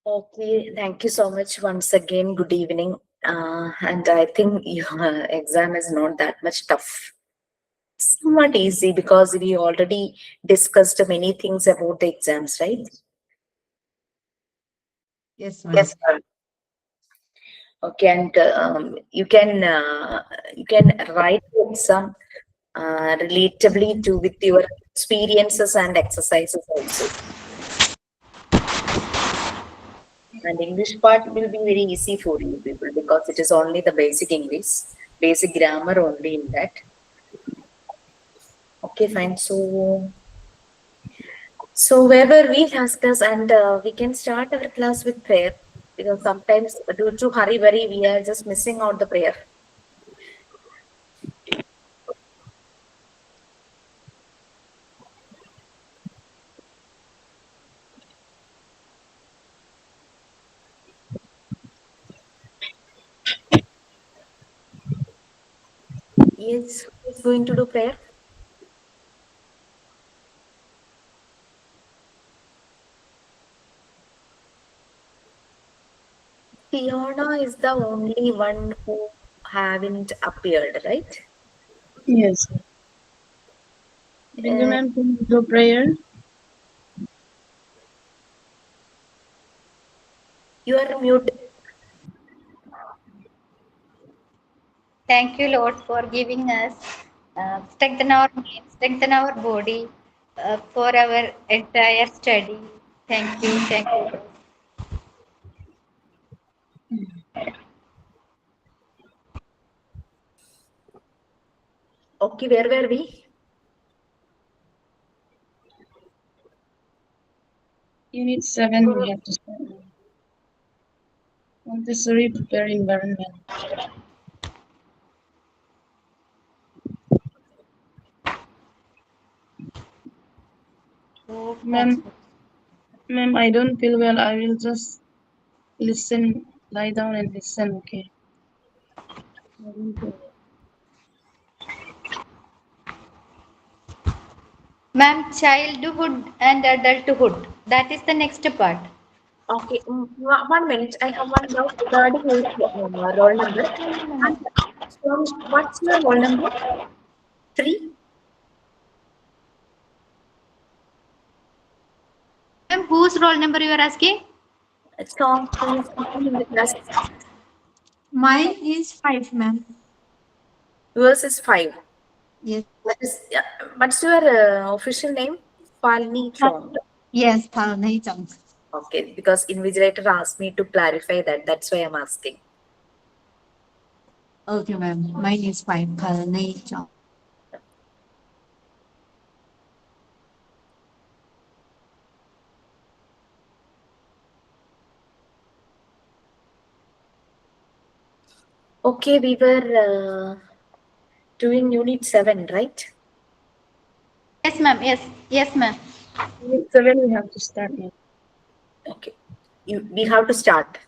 Okay, thank you so much once again. Good evening. And I think your exam is not that much tough. Somewhat easy because we already discussed many things about the exams, right? Yes, Yes, ma'am. sir. Okay, and you can write the exam relatively to with your experiences and exercises also. And English part will be very easy for you people because it is only the basic English, basic grammar only in that. Okay, fine. So where were we last class? And we can start our class with prayer because sometimes due to hurry worry we are just missing out the prayer. Yes, who is going to do prayer? Fiona is the only one who haven't appeared, right? Yes. Uh, Benjamin, can you do prayer? you are mute. Thank you, Lord, for giving us strengthen our mind, strengthen our body for our entire study. Thank you, Lord. Okay, where were we? Unit 7, we have to start now. Montessori prepare environment. So, Ma'am, I don't feel well. I will just listen, lie down and listen, okay? I don't feel well. ma'am, childhood and adulthood. That is the next part. Okay, 1 minute. I have one doubt regarding your roll number. And what's your roll number? Three? Ma'am, whose roll number you are asking? Song who is sitting in the class. Mine is 5, ma'am. Yours is five. Yes. That is, yeah. What's your official name? Falni Chong. Yes, Palnaichang. Okay, because invigilator asked me to clarify that. That's why I'm asking. Okay, ma'am. Mine is 5, Palnaichang. Okay, we were doing unit 7, right? Yes, ma'am. Yes, ma'am. Unit 7, we have to start now. Okay. We have to start.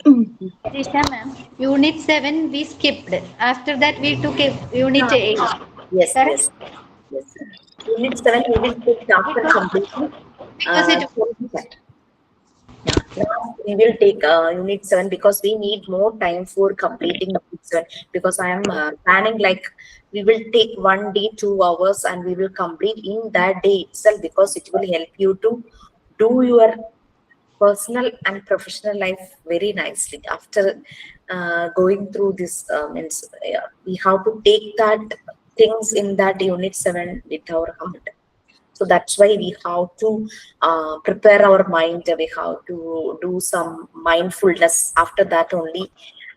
Jisha, ma'am. Unit 7 we skipped. After that we took a unit Ah, 8. yes, Correct? yes, yes. Unit 7 we will take after Because, completion. because it 20. Yeah, now we will take unit 7 because we need more time for completing unit 7 because I am planning like we will take 1 day, 2 hours and we will complete in that day itself because it will help you to do your personal and professional life very nicely after going through this means we have to take that things in that unit 7 with our heart, so that's why we have to prepare our mind. We have to do some mindfulness after that only.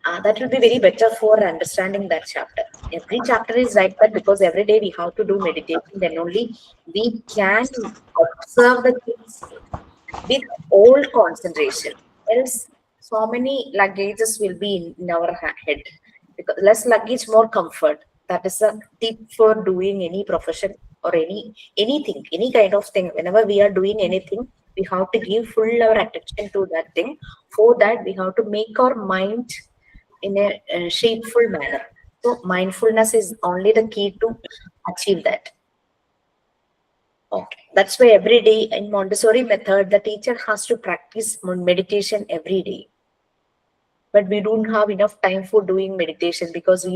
That will be very better for understanding that chapter. Every chapter is like that because every day we have to do meditation. Then only we can observe the things with all concentration. Else, so many luggages will be in our head. because less luggage, more comfort. That is a tip for doing any profession or anything, any kind of thing. Whenever we are doing anything, we have to give full our attention to that thing. For that, we have to make our mind in a shapeful manner. So mindfulness is only the key to achieve that. Okay, that's why every day in Montessori method, the teacher has to practice meditation every day, but we don't have enough time for doing meditation because we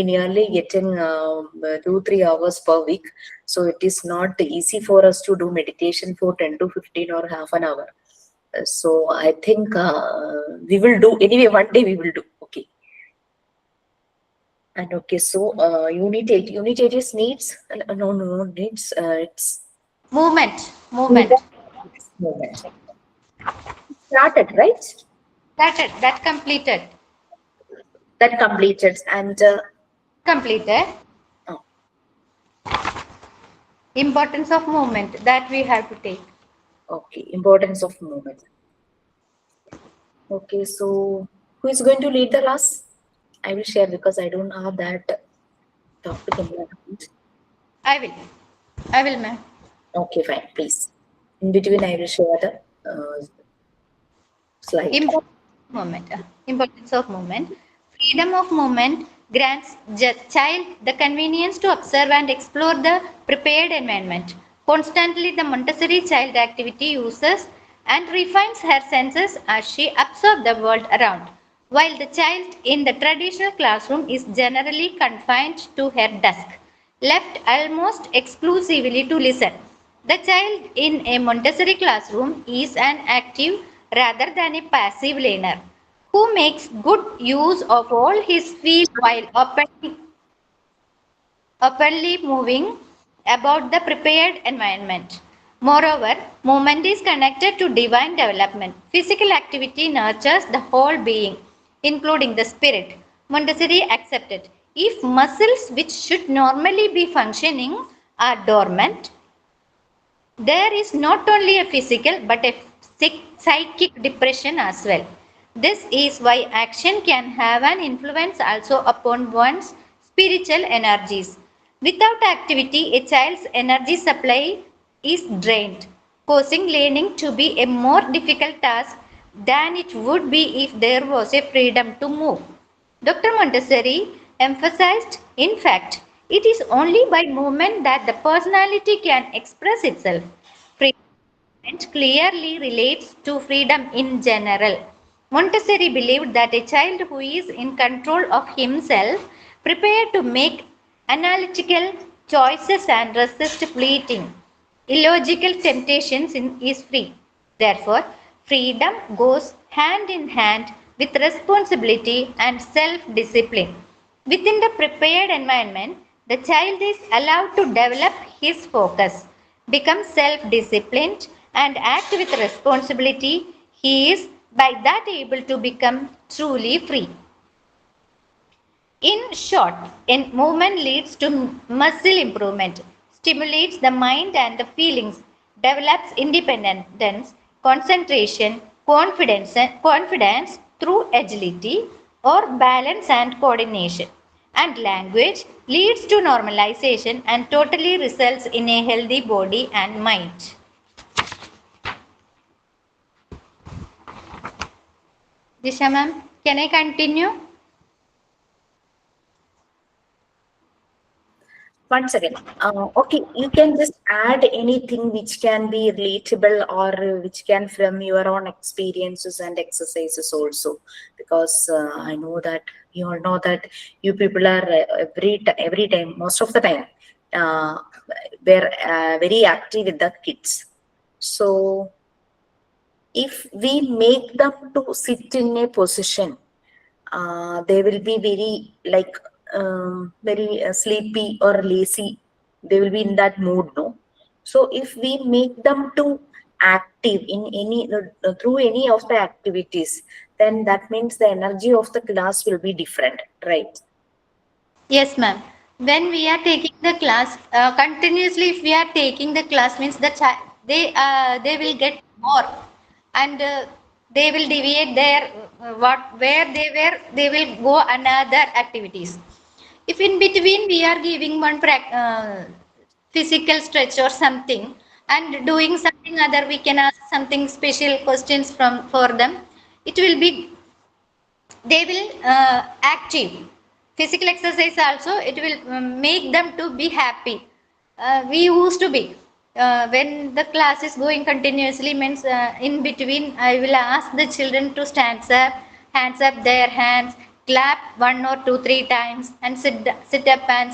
nearly getting 2 3 hours per week. So it is not easy for us to do meditation for 10 to 15 or half an hour. So I think we will do anyway, one day we will do. Okay. And okay, so unit 8 is needs, no needs, it's Movement. moment started, right? That completed. That completed. And Completed. oh, Importance of movement that we have to take. okay, importance of movement. Okay, so who is going to lead the class? I will share because I don't have that topic in my mind. I will. I will, ma'am. Okay, fine, please. In between, I will share the slide. Importance of movement. Freedom of movement grants child the convenience to observe and explore the prepared environment. Constantly, the Montessori child activity uses and refines her senses as she observes the world around, while the child in the traditional classroom is generally confined to her desk, left almost exclusively to listen. The child in a Montessori classroom is an active rather than a passive learner who makes good use of all his field while openly moving about the prepared environment. Moreover, movement is connected to divine development. Physical activity nurtures the whole being, including the spirit. Montessori accepted. If muscles which should normally be functioning are dormant, there is not only a physical but a psychic depression as well. This is why action can have an influence also upon one's spiritual energies. Without activity, a child's energy supply is drained, causing learning to be a more difficult task than it would be if there was a freedom to move. Dr. Montessori emphasized, in fact, it is only by movement that the personality can express itself. Freedom clearly relates to freedom in general. Montessori believed that a child who is in control of himself, prepared to make analytical choices and resist fleeting, illogical temptations is free. Therefore, freedom goes hand in hand with responsibility and self discipline. Within the prepared environment, the child is allowed to develop his focus, become self disciplined, and act with responsibility. He is by that able to become truly free. In short, movement leads to muscle improvement, stimulates the mind and the feelings, develops independence, concentration, confidence through agility or balance and coordination. And language leads to normalization and totally results in a healthy body and mind. Disha ma'am, can I continue? Once again, okay, you can just add anything which can be relatable or which can from your own experiences and exercises also, because I know that you all know that you people are every time, most of the time, uh, they're very active with the kids. So if we make them to sit in a position, they will be very like very sleepy or lazy. They will be in that mood, no? So if we make them to active in any through any of the activities, then that means the energy of the class will be different, right? Yes, ma'am. When we are taking the class continuously, if we are taking the class, means the they will get more, and They will deviate their what where they were. They will go another activities. If in between we are giving one physical stretch or something and doing something other, we can ask something special questions from for them. It will be, they will active. Physical exercise also, it will make them to be happy. We used to be, when the class is going continuously means, in between I will ask the children to stand up, hands up their hands, clap one or two three times, and sit up and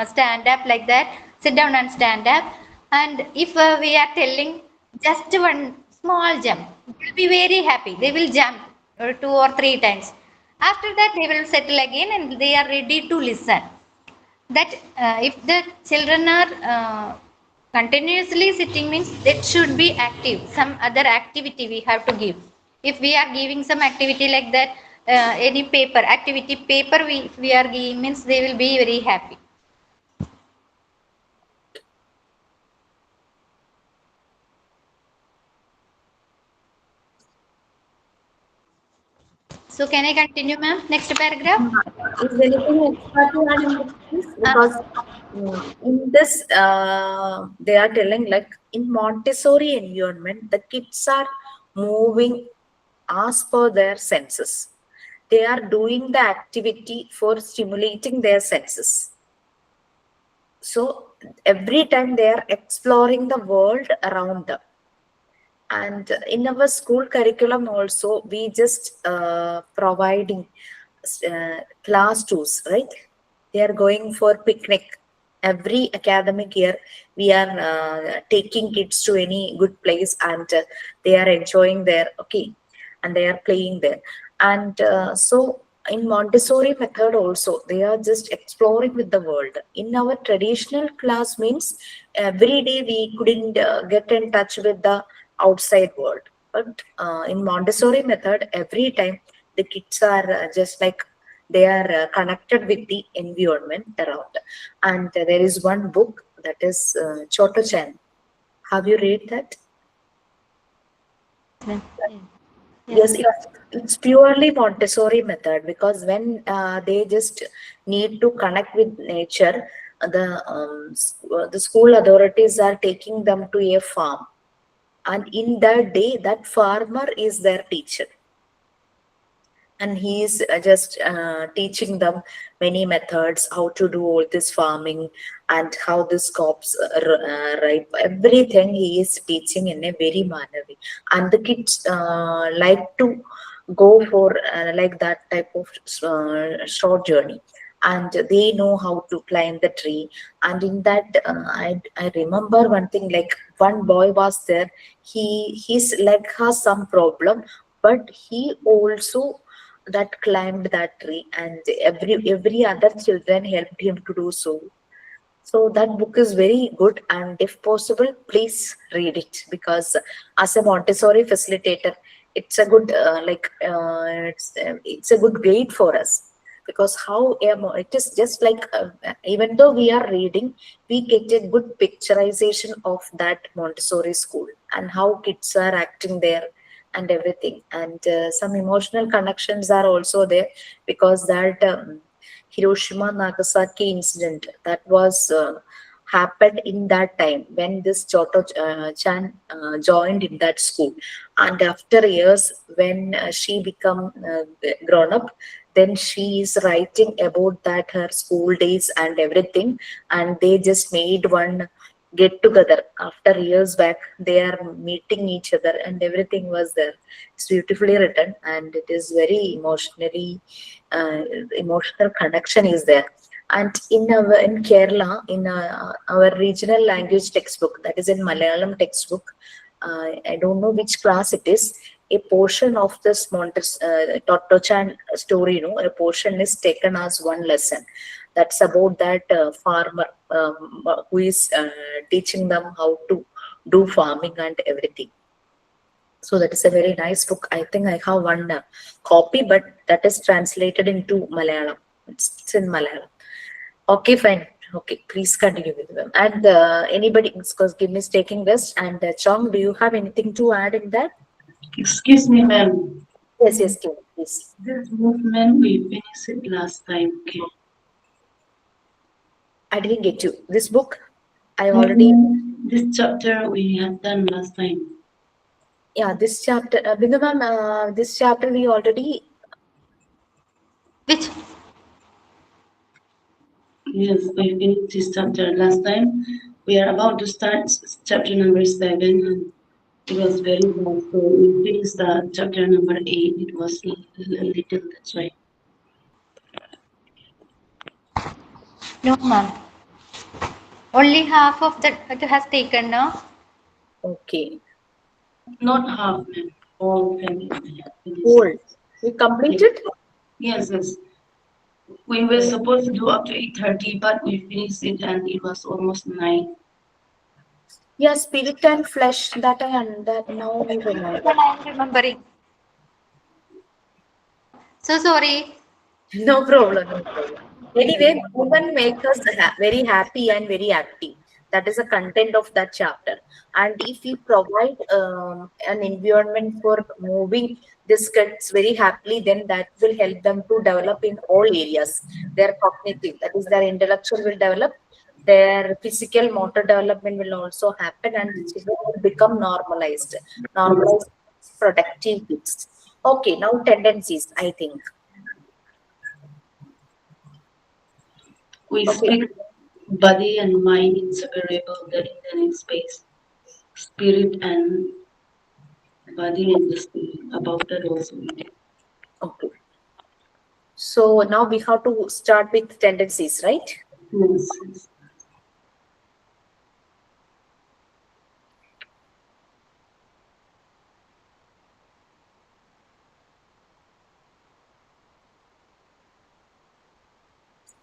stand up like that, sit down and stand up. And if we are telling just one small jump, they will be very happy, they will jump two or three times. After that they will settle again and they are ready to listen. That if the children are continuously sitting means that should be active, some other activity we have to give. If we are giving some activity like that, any paper activity paper we are giving means they will be very happy. So can I continue, ma'am, next paragraph? Is there anything extra to add in this, please? Because uh, in this, they are telling like in Montessori environment, the kids are moving as per their senses. They are doing the activity for stimulating their senses. So every time they are exploring the world around them. And in our school curriculum also, we just providing class tours, right? They are going for picnic every academic year. We are taking kids to any good place, and they are enjoying there, okay, and they are playing there. And so in Montessori method also, they are just exploring with the world. In our traditional class means every day we couldn't get in touch with the outside world. But in Montessori method, every time the kids are just like they are connected with the environment around. And there is one book that is Choto Chan. Have you read that? yes, Yes, yes. it's purely Montessori method, because when they just need to connect with nature, the school authorities are taking them to a farm, and in that day, that farmer is their teacher, and he is just teaching them many methods how to do all this farming and how this crops ripe. Everything he is teaching in a very manner way, and the kids like to go for like that type of short journey, and they know how to climb the tree. And in that I remember one thing, like one boy was there, his leg has some problem, but he also that climbed that tree, and every other children helped him to do so. So that book is very good, and if possible, please read it, because as a Montessori facilitator, it's a good it's a good guide for us, because how it is just like even though we are reading, we get a good picturization of that Montessori school and how kids are acting there and everything, and some emotional connections are also there, because that Hiroshima Nagasaki incident that was happened in that time when this Choto Chan joined in that school, and after years when she become grown up, then she is writing about that her school days and everything, and they just made one get together after years back. They are meeting each other and everything was there. It's beautifully written, and it is very uh, emotional connection is there. And in Kerala, in our regional language textbook, that is in Malayalam textbook, I don't know which class it is, a portion of this Totto-chan story, a portion is taken as one lesson. That's about that farmer who is teaching them how to do farming and everything. So that is a very nice book. I think I have one copy, but that is translated into Malayalam. It's in Malayalam. Okay, fine. Okay, please continue with them. And anybody, because Kim is taking rest, and Chong, do you have anything to add in that? Excuse me, ma'am. Yes, yes, Kim, please. This movement we finished it last time. Okay. I didn't get you. This book, I already, Movement. This chapter we had done last time. yeah, this chapter, Bindu ma'am, this chapter we already, Which Yes, we finished this chapter last time. We are about to start chapter number 7, and it was very long. So we finished the chapter number 8. It was a little, that's right. no, ma'am. Only half of that it has taken now. okay, Not half, ma'am. All finished. whole. We Yes, completed? yes. We were Oh, supposed to do up to 8:30, but we finished it and it was almost 9. yeah, spirit and flesh, that now I remember. Even I am remembering. So sorry. No problem, no problem. Anyway, women make us very happy and very active. That is the content of that chapter. And if we provide an environment for moving these kids very happily, then that will help them to develop in all areas. Their cognitive, that is, their intellectual will develop, their physical motor development will also happen, and the children will become normalized. Yes. Normalized productive kids. Okay, now tendencies, I think. We Okay. speak body and mind inseparable, that in the next space. Spirit and body and the spirit. About that also we did. Okay. So now we have to start with tendencies, right? Yes, yes.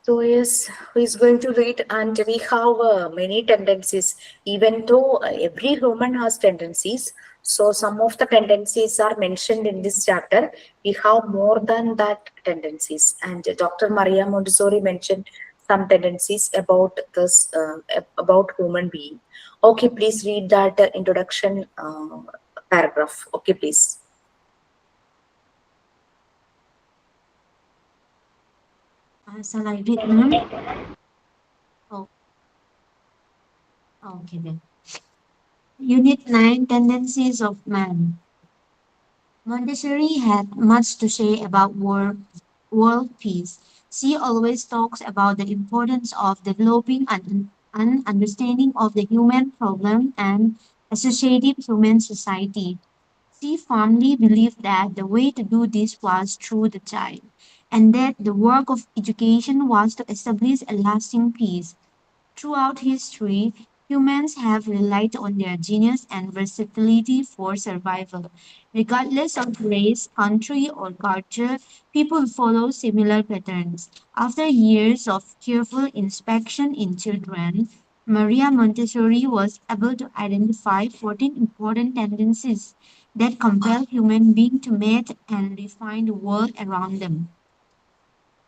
So yes, who is going to read? And we have many tendencies, even though every human has tendencies. So some of the tendencies are mentioned in this chapter. We have more than that tendencies. And Dr. Maria Montessori mentioned some tendencies about this, about human being. Okay, please read that introduction paragraph. Okay, please. Shall I read, ma'am? Oh, okay then. Unit 9, Tendencies of Man. Montessori had much to say about world peace. She always talks about the importance of developing an understanding of the human problem and associative human society. She firmly believed that the way to do this was through the child, and that the work of education was to establish a lasting peace. Throughout history, humans have relied on their genius and versatility for survival. Regardless of race, country, or culture, people follow similar patterns. After years of careful inspection in children, Maria Montessori was able to identify 14 important tendencies that compel human beings to mate and refine the world around them,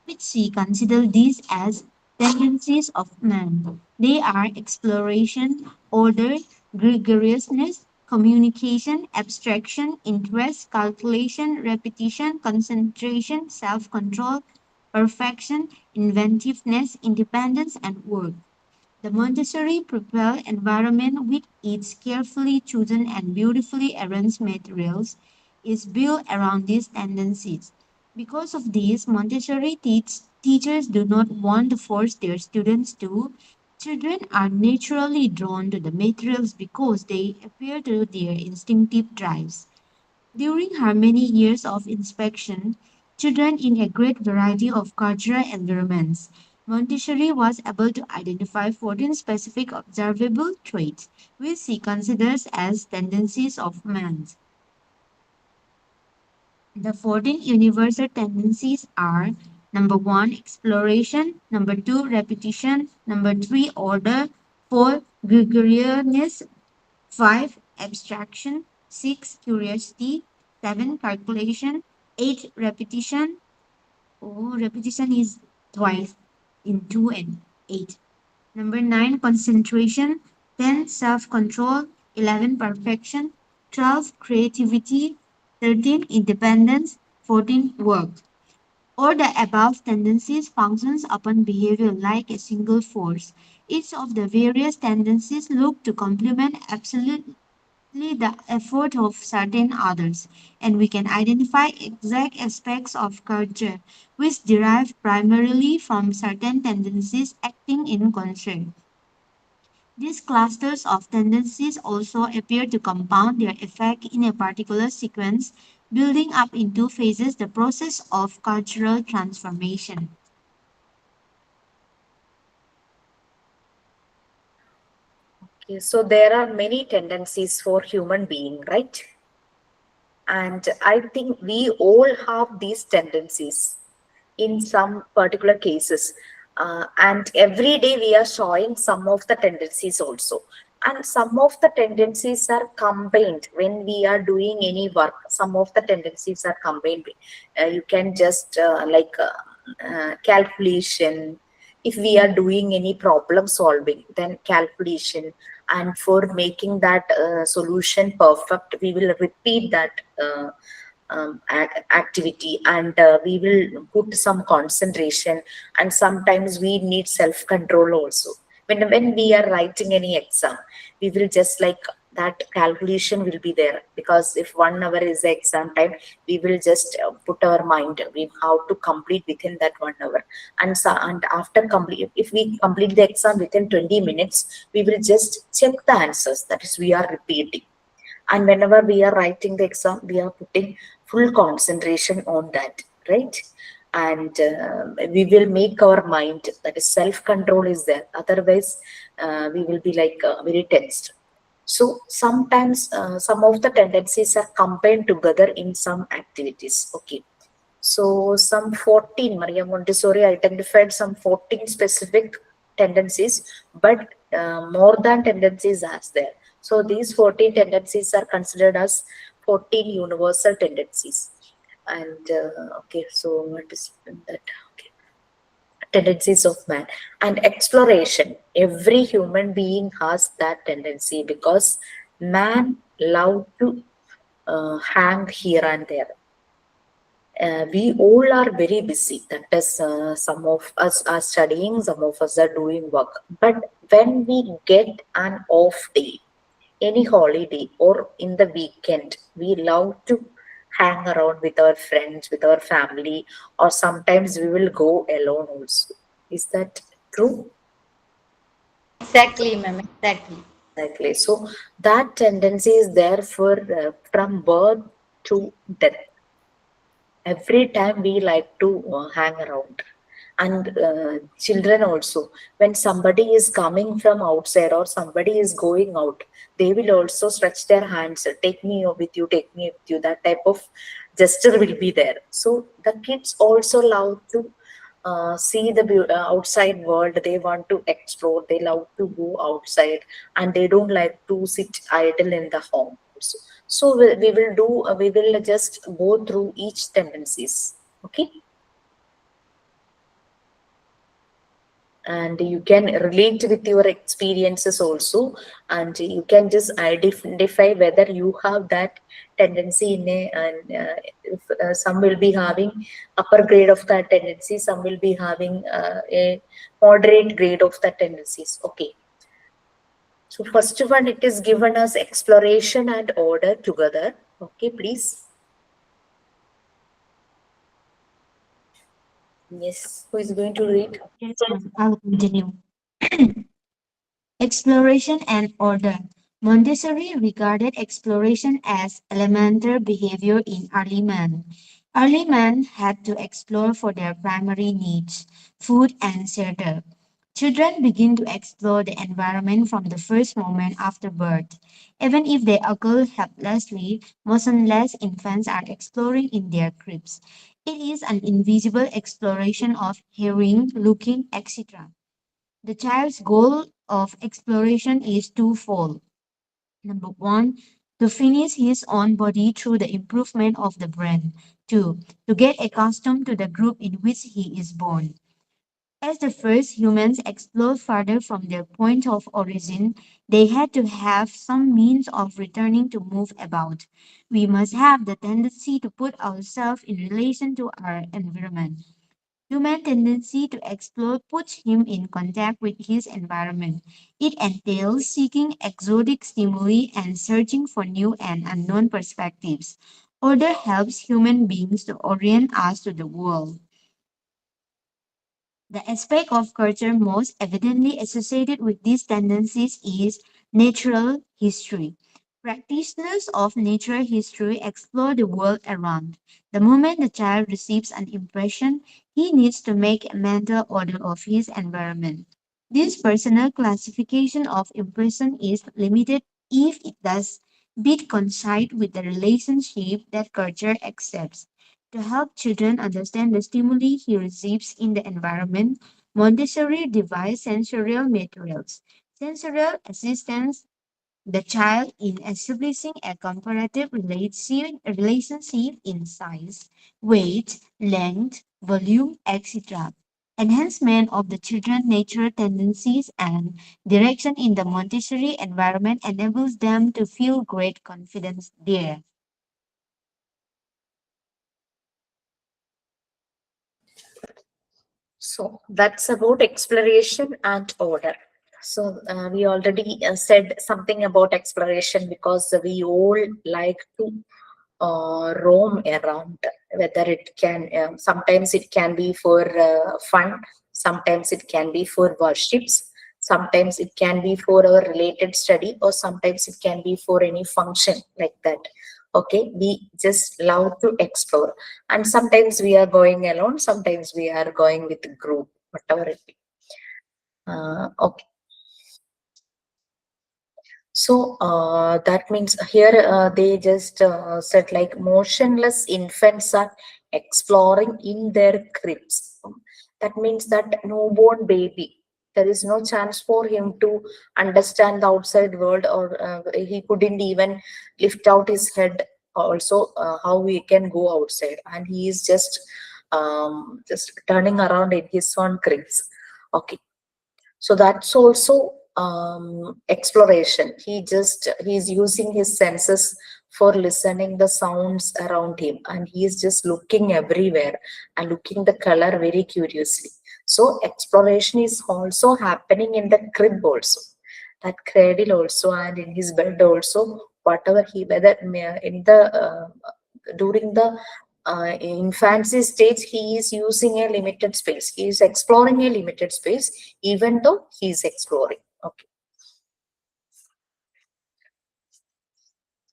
which she considered these as tendencies of man. They are exploration, order, gregariousness, communication, abstraction, interest, calculation, repetition, concentration, self control, perfection, inventiveness, independence, and work. The Montessori pupil environment, with its carefully chosen and beautifully arranged materials, is built around these tendencies. Because of this, Montessori teachers do not want to force their students to. Children are naturally drawn to the materials because they appeal to their instinctive drives. During her many years of inspection, children in a great variety of cultural environments, Montessori was able to identify 14 specific observable traits, which she considers as tendencies of man. The 14 universal tendencies are: number 1, exploration; number 2, repetition; number 3, order; 4, gregarious; 5, abstraction; 6, curiosity; 7, calculation; 8, repetition. Oh, repetition is twice in 2 and 8. Number 9, concentration; 10, self control; 11, perfection; 12, creativity; 13. Independence. 14. Work. Or the above tendencies functions upon behavior like a single force. Each of the various tendencies look to complement absolutely the effort of certain others, and we can identify exact aspects of culture which derive primarily from certain tendencies acting in concert. These clusters of tendencies also appear to compound their effect in a particular sequence, building up into phases the process of cultural transformation. Okay, so there are many tendencies for human being, right? And I think we all have these tendencies in some particular cases. And every day we are showing some of the tendencies also. And some of the tendencies are combined when we are doing any work. Some of the tendencies are combined. You can just calculation. If we are doing any problem solving, then calculation. And for making that solution perfect, we will repeat that activity, and we will put some concentration, and sometimes we need self control also. When we are writing any exam, we will just like that calculation will be there, because if 1 hour is the exam time, we will just put our mind we how to complete within that 1 hour. And so, and after complete, if we complete the exam within 20 minutes, we will just check the answers, that is we are repeating. And whenever we are writing the exam, we are putting full concentration on that, right? And we will make our mind, that is self control is there, otherwise we will be like very tensed. So sometimes some of the tendencies are combined together in some activities. Okay, so some 14, Maria Montessori identified some 14 specific tendencies, but more than tendencies as there. So these 14 tendencies are considered as 14 universal tendencies. And okay, so what is that? Okay, tendencies of man and exploration. Every human being has that tendency, because man love to hang here and there. We all are very busy. That is, some of us are studying, some of us are doing work. But when we get an off day, any holiday, or in the weekend, we love to hang around with our friends, with our family, or sometimes we will go alone also. Is that true? Exactly, ma'am. Exactly. Exactly. So that tendency is there for from birth to death. Every time we like to hang around. And children also, when somebody is coming from outside or somebody is going out, they will also stretch their hands, take me with you, take me with you, that type of gesture will be there. So the kids also love to see the outside world. They want to explore, they love to go outside, and they don't like to sit idle in the home also. So we will do we will just go through each tendencies. Okay, and you can relate with your experiences also, and you can just identify whether you have that tendency in a, and if, some will be having upper grade of that tendency, some will be having a moderate grade of that tendencies. Okay, so first one, it is given as exploration and order together. Okay, please. Yes, who is going to read? Yes, ma'am. I'll continue. Exploration and order. Montessori regarded exploration as elemental behavior in early man. Early man had to explore for their primary needs, food and shelter. Children begin to explore the environment from the first moment after birth. Even if they occur helplessly, motionless infants are exploring in their cribs. It is an invisible exploration of hearing, looking, etc. The child's goal of exploration is twofold. Number one, to finish his own body through the improvement of the brain. Two, to get accustomed to the group in which he is born. As the first humans explored farther from their point of origin, they had to have some means of returning to move about. We must have the tendency to put ourselves in relation to our environment. Human tendency to explore puts him in contact with his environment. It entails seeking exotic stimuli and searching for new and unknown perspectives. Order helps human beings to orient us to the world. The aspect of culture most evidently associated with these tendencies is natural history. Practitioners of natural history explore the world around. The moment the child receives an impression, he needs to make a mental order of his environment. This personal classification of impression is limited if it does bit coincide with the relationship that culture accepts. To help children understand the stimuli he receives in the environment, Montessori devised sensorial materials. Sensorial assistance the child in establishing a comparative relationship in size, weight, length, volume, etc. Enhancement of the children's natural tendencies and direction in the Montessori environment enables them to feel great confidence there. So that's about exploration and order. So we already said something about exploration because we all like to roam around. Whether it can, sometimes it can be for fun, sometimes it can be for worships, sometimes it can be for our related study, or sometimes it can be for any function like that. Okay, we just love to explore, and sometimes we are going alone, sometimes we are going with a group, whatever it be. Okay. So that means here they just said like motionless infants are exploring in their cribs. That means that newborn baby, there is no chance for him to understand the outside world, or he couldn't even lift out his head. Also, how he can go outside, and he is just turning around in his own cribs. Okay, so that's also exploration. He's using his senses for listening the sounds around him, and he is just looking everywhere and looking the color very curiously. So exploration is also happening in the crib also, that cradle also, and in his bed also, whatever he, whether in the during the infancy stage, he is using a limited space, he is exploring a limited space, even though he is exploring. Okay.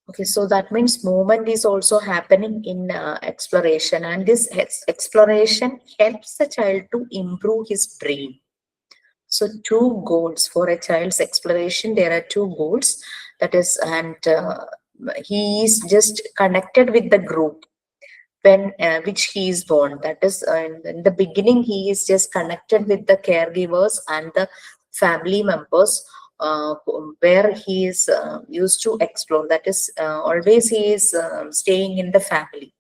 Okay, so that means movement is also happening in exploration, and this exploration helps the child to improve his brain. So two goals for a child's exploration, there are two goals, that is, and he is just connected with the group when which he is born. That is, in the beginning he is just connected with the caregivers and the family members, where he is used to explore. That is, always he is staying in the family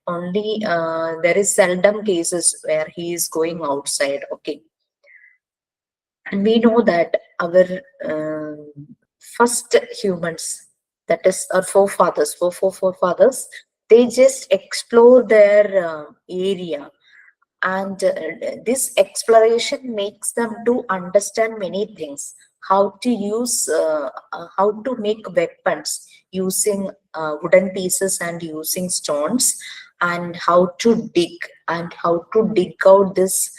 only. There is seldom cases where he is going outside. Okay, and we know that our first humans, that is our forefathers, forefathers, they just explore their area, and this exploration makes them to understand many things, how to use how to make weapons using wooden pieces and using stones, and how to dig, and how to dig out this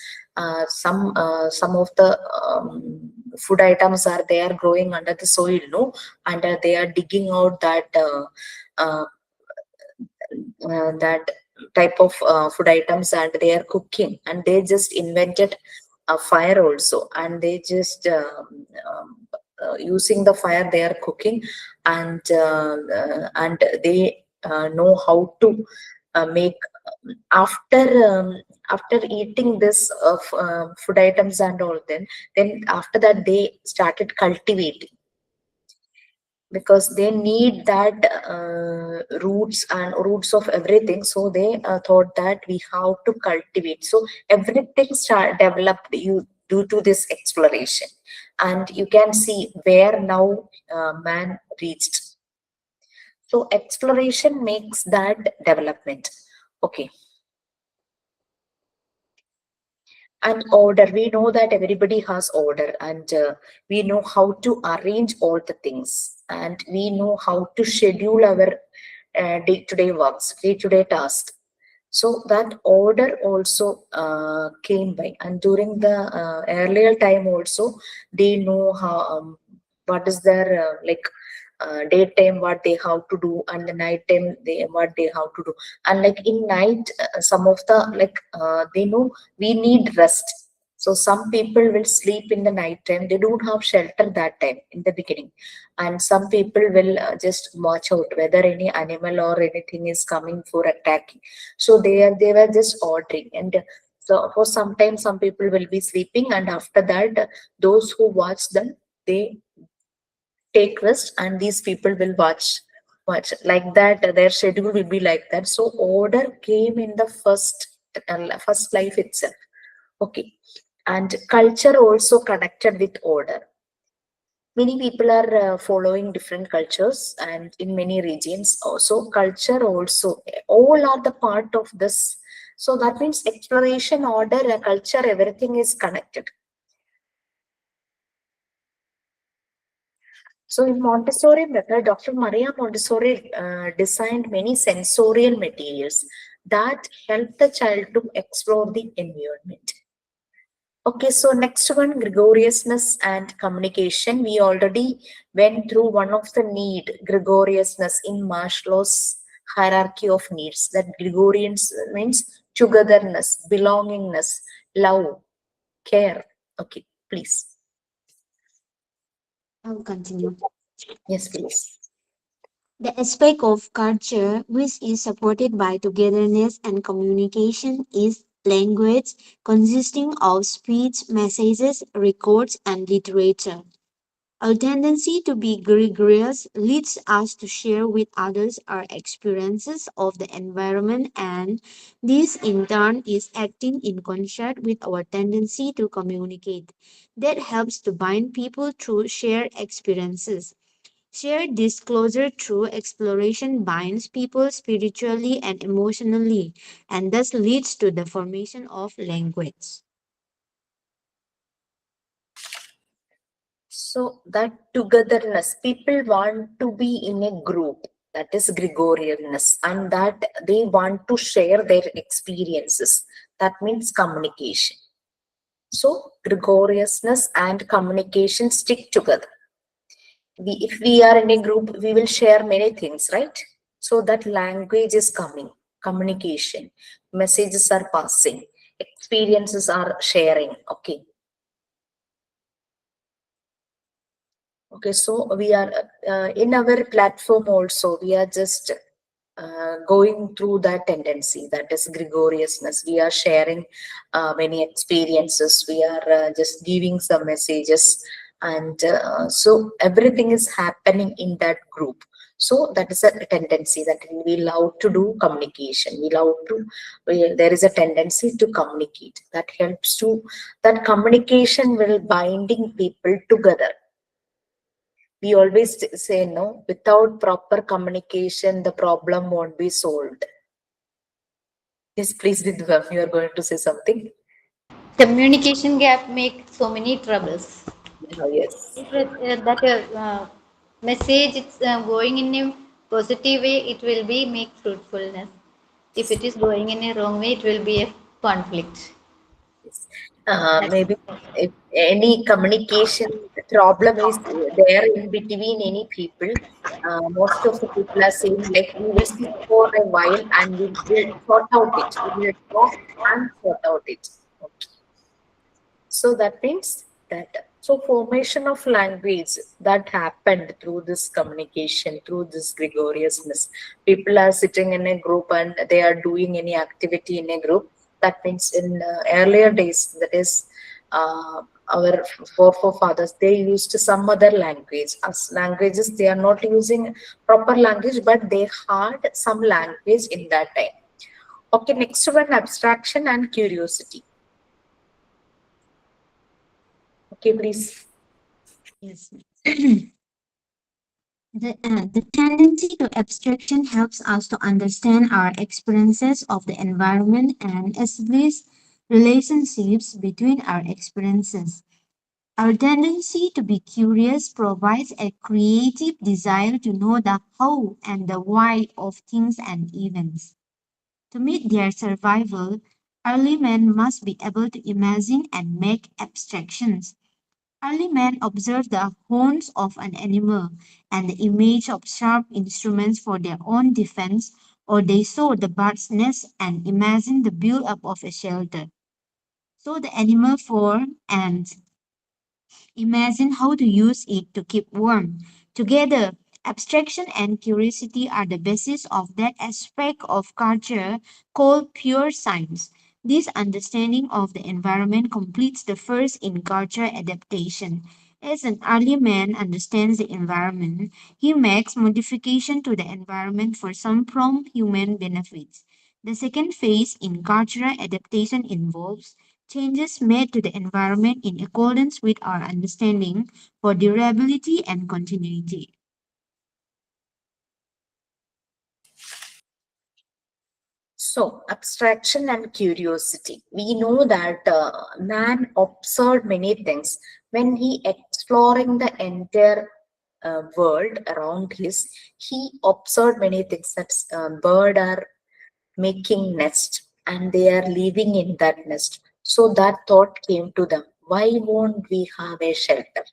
some of the food items are there growing under the soil, no, and they are digging out uh, that type of food items, and they are cooking, and they just invented a fire also, and they just using the fire they are cooking, and they know how to make, after after eating this food items and all, then after that they started cultivating. because they need that roots and roots of everything. So they thought that we have to cultivate. So everything developed you due to this exploration, and you can see where now man reached. So exploration makes that development. Okay. And order, we know that everybody has order, and we know how to arrange all the things, and we know how to schedule our day-to-day works, day-to-day tasks. So that order also came by, and during the earlier time also, they know how what is their daytime what they have to do, and the night time they what they have to do. And like in night, some of the they know we need rest. So some people will sleep in the night time, they don't have shelter that time in the beginning, and some people will just watch out whether any animal or anything is coming for attacking. So they were just ordering, and so for some time some people will be sleeping, and after that those who watch them, they take rest, and these people will watch like that. Their schedule will be like that. So order came in the first life itself. Okay. And culture also connected with order. Many people are following different cultures, and in many regions also culture also, all are the part of this. So that means exploration, order, culture, everything is connected. So in Montessori method, Dr. Maria Montessori designed many sensorial materials that help the child to explore the environment. Okay, so next one, gregariousness and communication. We already went through one of the need, gregariousness in Maslow's hierarchy of needs. That Gregorians means togetherness, belongingness, love, care. Okay, please. I'll continue. Yes, please. The aspect of culture which is supported by togetherness and communication is language, consisting of speech, messages, records, and literature. Our tendency to be gregarious leads us to share with others our experiences of the environment, and this in turn is acting in concert with our tendency to communicate. That helps to bind people through shared experiences. Shared disclosure through exploration binds people spiritually and emotionally, and thus leads to the formation of language. So that togetherness, people want to be in a group, that is Gregorianness, and that they want to share their experiences. That means communication. So Gregoriousness and communication stick together. If we are in a group, we will share many things, right? So that language is coming, communication, messages are passing, experiences are sharing. Okay. Okay, so we are in our platform also, we are just going through that tendency, that is gregariousness. We are sharing many experiences, we are just giving some messages, and so everything is happening in that group. So that is a tendency that we love to do communication. We love to, there is a tendency to communicate. That helps to, that communication will binding people together. We always say no, without proper communication the problem won't be solved. Yes, please, Vidvam, you are going to say something. Communication gap make so many troubles. Yeah, yes. If that message it's going in a positive way, it will be make fruitfulness. If it is going in a wrong way, it will be a conflict. Yes. That's Maybe if any communication problem is there in between any people, most of the people are saying like we will sit for a while and we will sort out it. We will talk and sort out it. Okay. So that means that, so formation of language that happened through this communication, through this gregariousness. People are sitting in a group and they are doing any activity in a group. That means in earlier days, that is our forefathers, they used some other language. As languages, they are not using proper language, but they had some language in that time. Okay, next one, abstraction and curiosity. Okay, please. Yes. The tendency to abstraction helps us to understand our experiences of the environment and establish relationships between our experiences. Our tendency to be curious provides a creative desire to know the how and the why of things and events. To meet their survival, early men must be able to imagine and make abstractions. Early men observed the horns of an animal and the image of sharp instruments for their own defense, or they saw the bird's nest and imagined the build-up of a shelter. So the animal form and imagine how to use it to keep warm. Together, abstraction and curiosity are the basis of that aspect of culture called pure science. This understanding of the environment completes the first in culture adaptation. As an early man understands the environment, he makes modification to the environment for some prompt human benefits. The second phase in cultural adaptation involves changes made to the environment in accordance with our understanding for durability and continuity. So, abstraction and curiosity. We know that man observed many things when he exploring the entire world around his. He observed many things that bird are making nest and they are living in that nest. So that thought came to them. Why won't we have a shelter?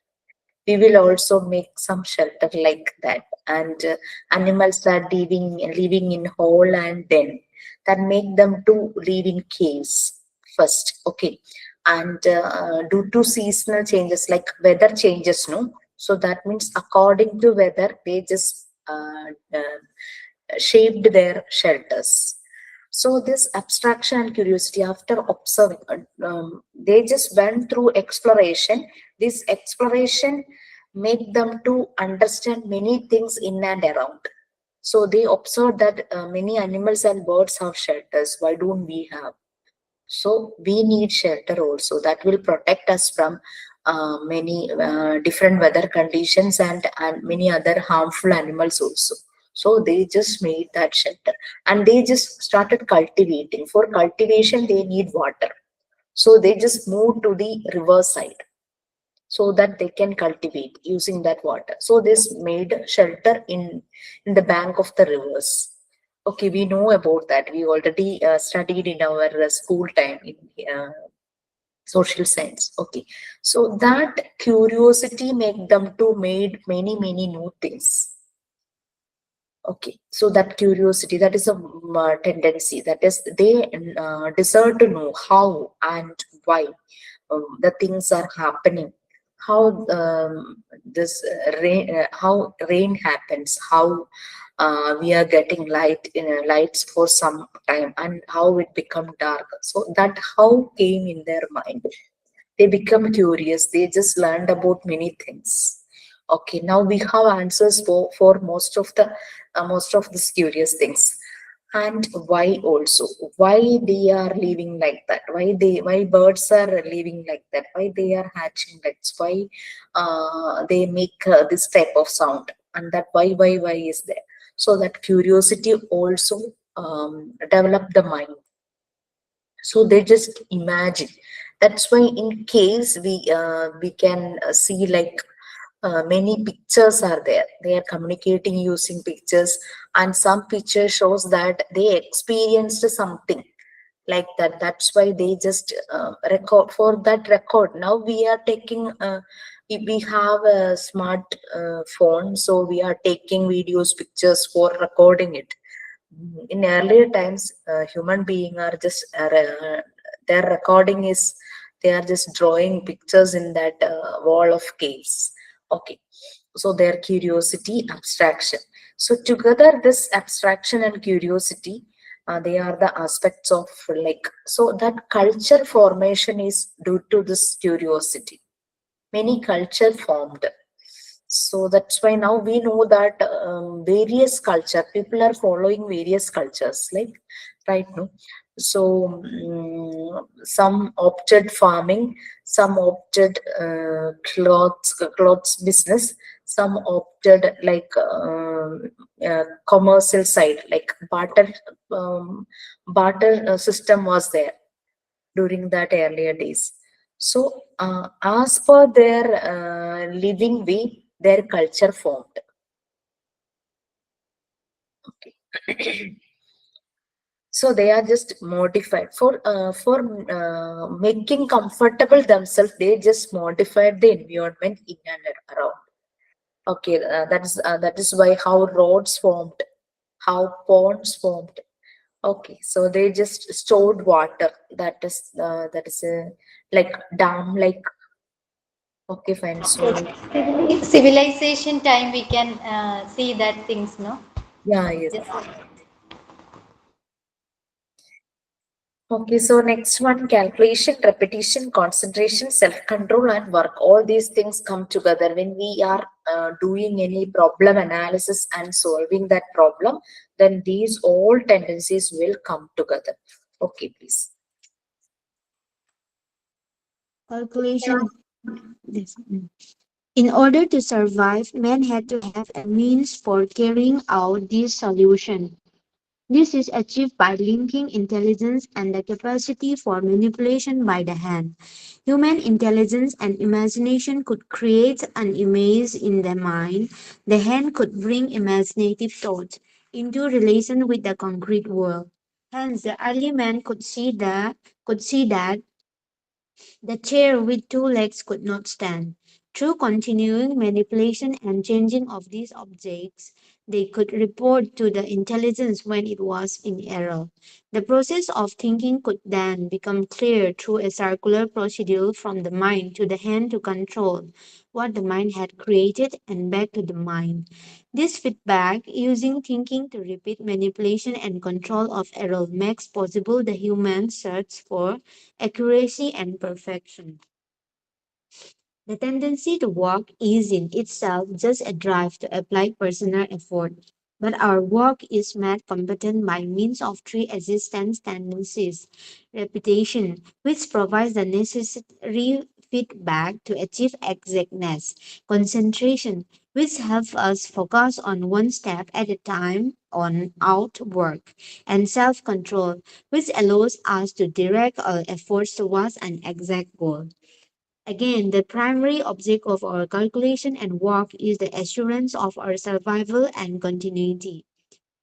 We will also make some shelter like that, and animals are living in hole and den, that make them to live in caves first. Okay, and due to seasonal changes like weather changes, no, so that means according to weather they just shaped their shelters. So this abstraction and curiosity, after observing, they just went through exploration. This exploration make them to understand many things in and around. So they observed that many animals and birds have shelters. Why don't we have? So we need shelter also, that will protect us from many different weather conditions and many other harmful animals also. So they just made that shelter and they just started cultivating. For cultivation, they need water. So they just moved to the riverside so that they can cultivate using that water. So this made shelter in the bank of the rivers. Okay, we know about that. We already studied in our school time in social science. Okay, so that curiosity make them to made many new things. Okay, so that curiosity, that is a tendency, that is they desire to know how and why the things are happening, how this how rain happens, how we are getting light in lights for some time and how it become dark. So that how came in their mind, they become curious, they just learned about many things. Okay, now we have answers for most of these curious things. And why also, why they are living like that, why birds are living like that, why they are hatching, that's why they make this type of sound, and that why is there. So that curiosity also develop the mind. So they just imagine. That's why in case we can see like many pictures are there, they are communicating using pictures, and some picture shows that they experienced something like that. That's why they just record. For that record, now we are taking we have a smart phone, so we are taking videos, pictures for recording it. In earlier times, human being are just their recording is, they are just drawing pictures in that wall of caves. Okay, so their curiosity, abstraction. So together, this abstraction and curiosity, they are the aspects of like, so that culture formation is due to this curiosity. many culture formed. So that's why now we know that various culture people are following various cultures, like right now. So some opted farming, some opted clothes business, some opted like commercial side, like um, barter system was there during that earlier days. So, as per their living way, their culture formed. Okay. So they are just modified for making comfortable themselves. They just modified the environment in and around. Okay, that is why how roads formed, how ponds formed. Okay, so they just stored water. That is a like dam, like okay, fine. So Civilization time we can see that things, no? yeah, yes. Just Okay, so next one, calculation, repetition, concentration, self-control, and work. All these things come together when we are doing any problem analysis and solving that problem. Then these all tendencies will come together. Okay, please. Calculation. This. In order to survive, men had to have a means for carrying out this solution. This is achieved by linking intelligence and the capacity for manipulation by the hand. Human intelligence and imagination could create an image in the mind. The hand could bring imaginative thoughts into relation with the concrete world. Hence, the early man could see that the chair with two legs could not stand. Through continuing manipulation and changing of these objects, they could report to the intelligence when it was in error. The process of thinking could then become clear through a circular procedure from the mind to the hand to control what the mind had created and back to the mind. This feedback, using thinking to repeat manipulation and control of error, makes possible the human search for accuracy and perfection. The tendency to work is in itself just a drive to apply personal effort, but our work is made competent by means of three existence tendencies: repetition, which provides the necessary feedback to achieve exactness; concentration, which helps us focus on one step at a time on outwork; and self control, which allows us to direct our efforts towards an exact goal. Again, the primary object of our calculation and work is the assurance of our survival and continuity.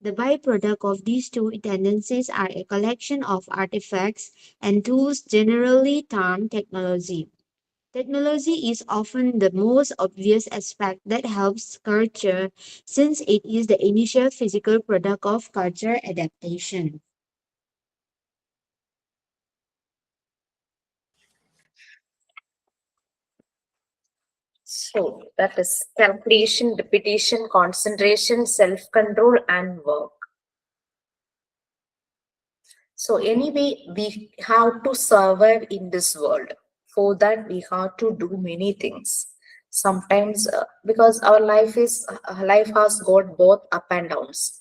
The byproduct of these two tendencies are a collection of artifacts and tools generally termed technology. Technology is often the most obvious aspect that helps culture since it is the initial physical product of culture adaptation. So that is calculation, repetition, concentration, self-control, and work. So anyway, we have to survive in this world. For that, we have to do many things. Sometimes, because our life has got both up and downs.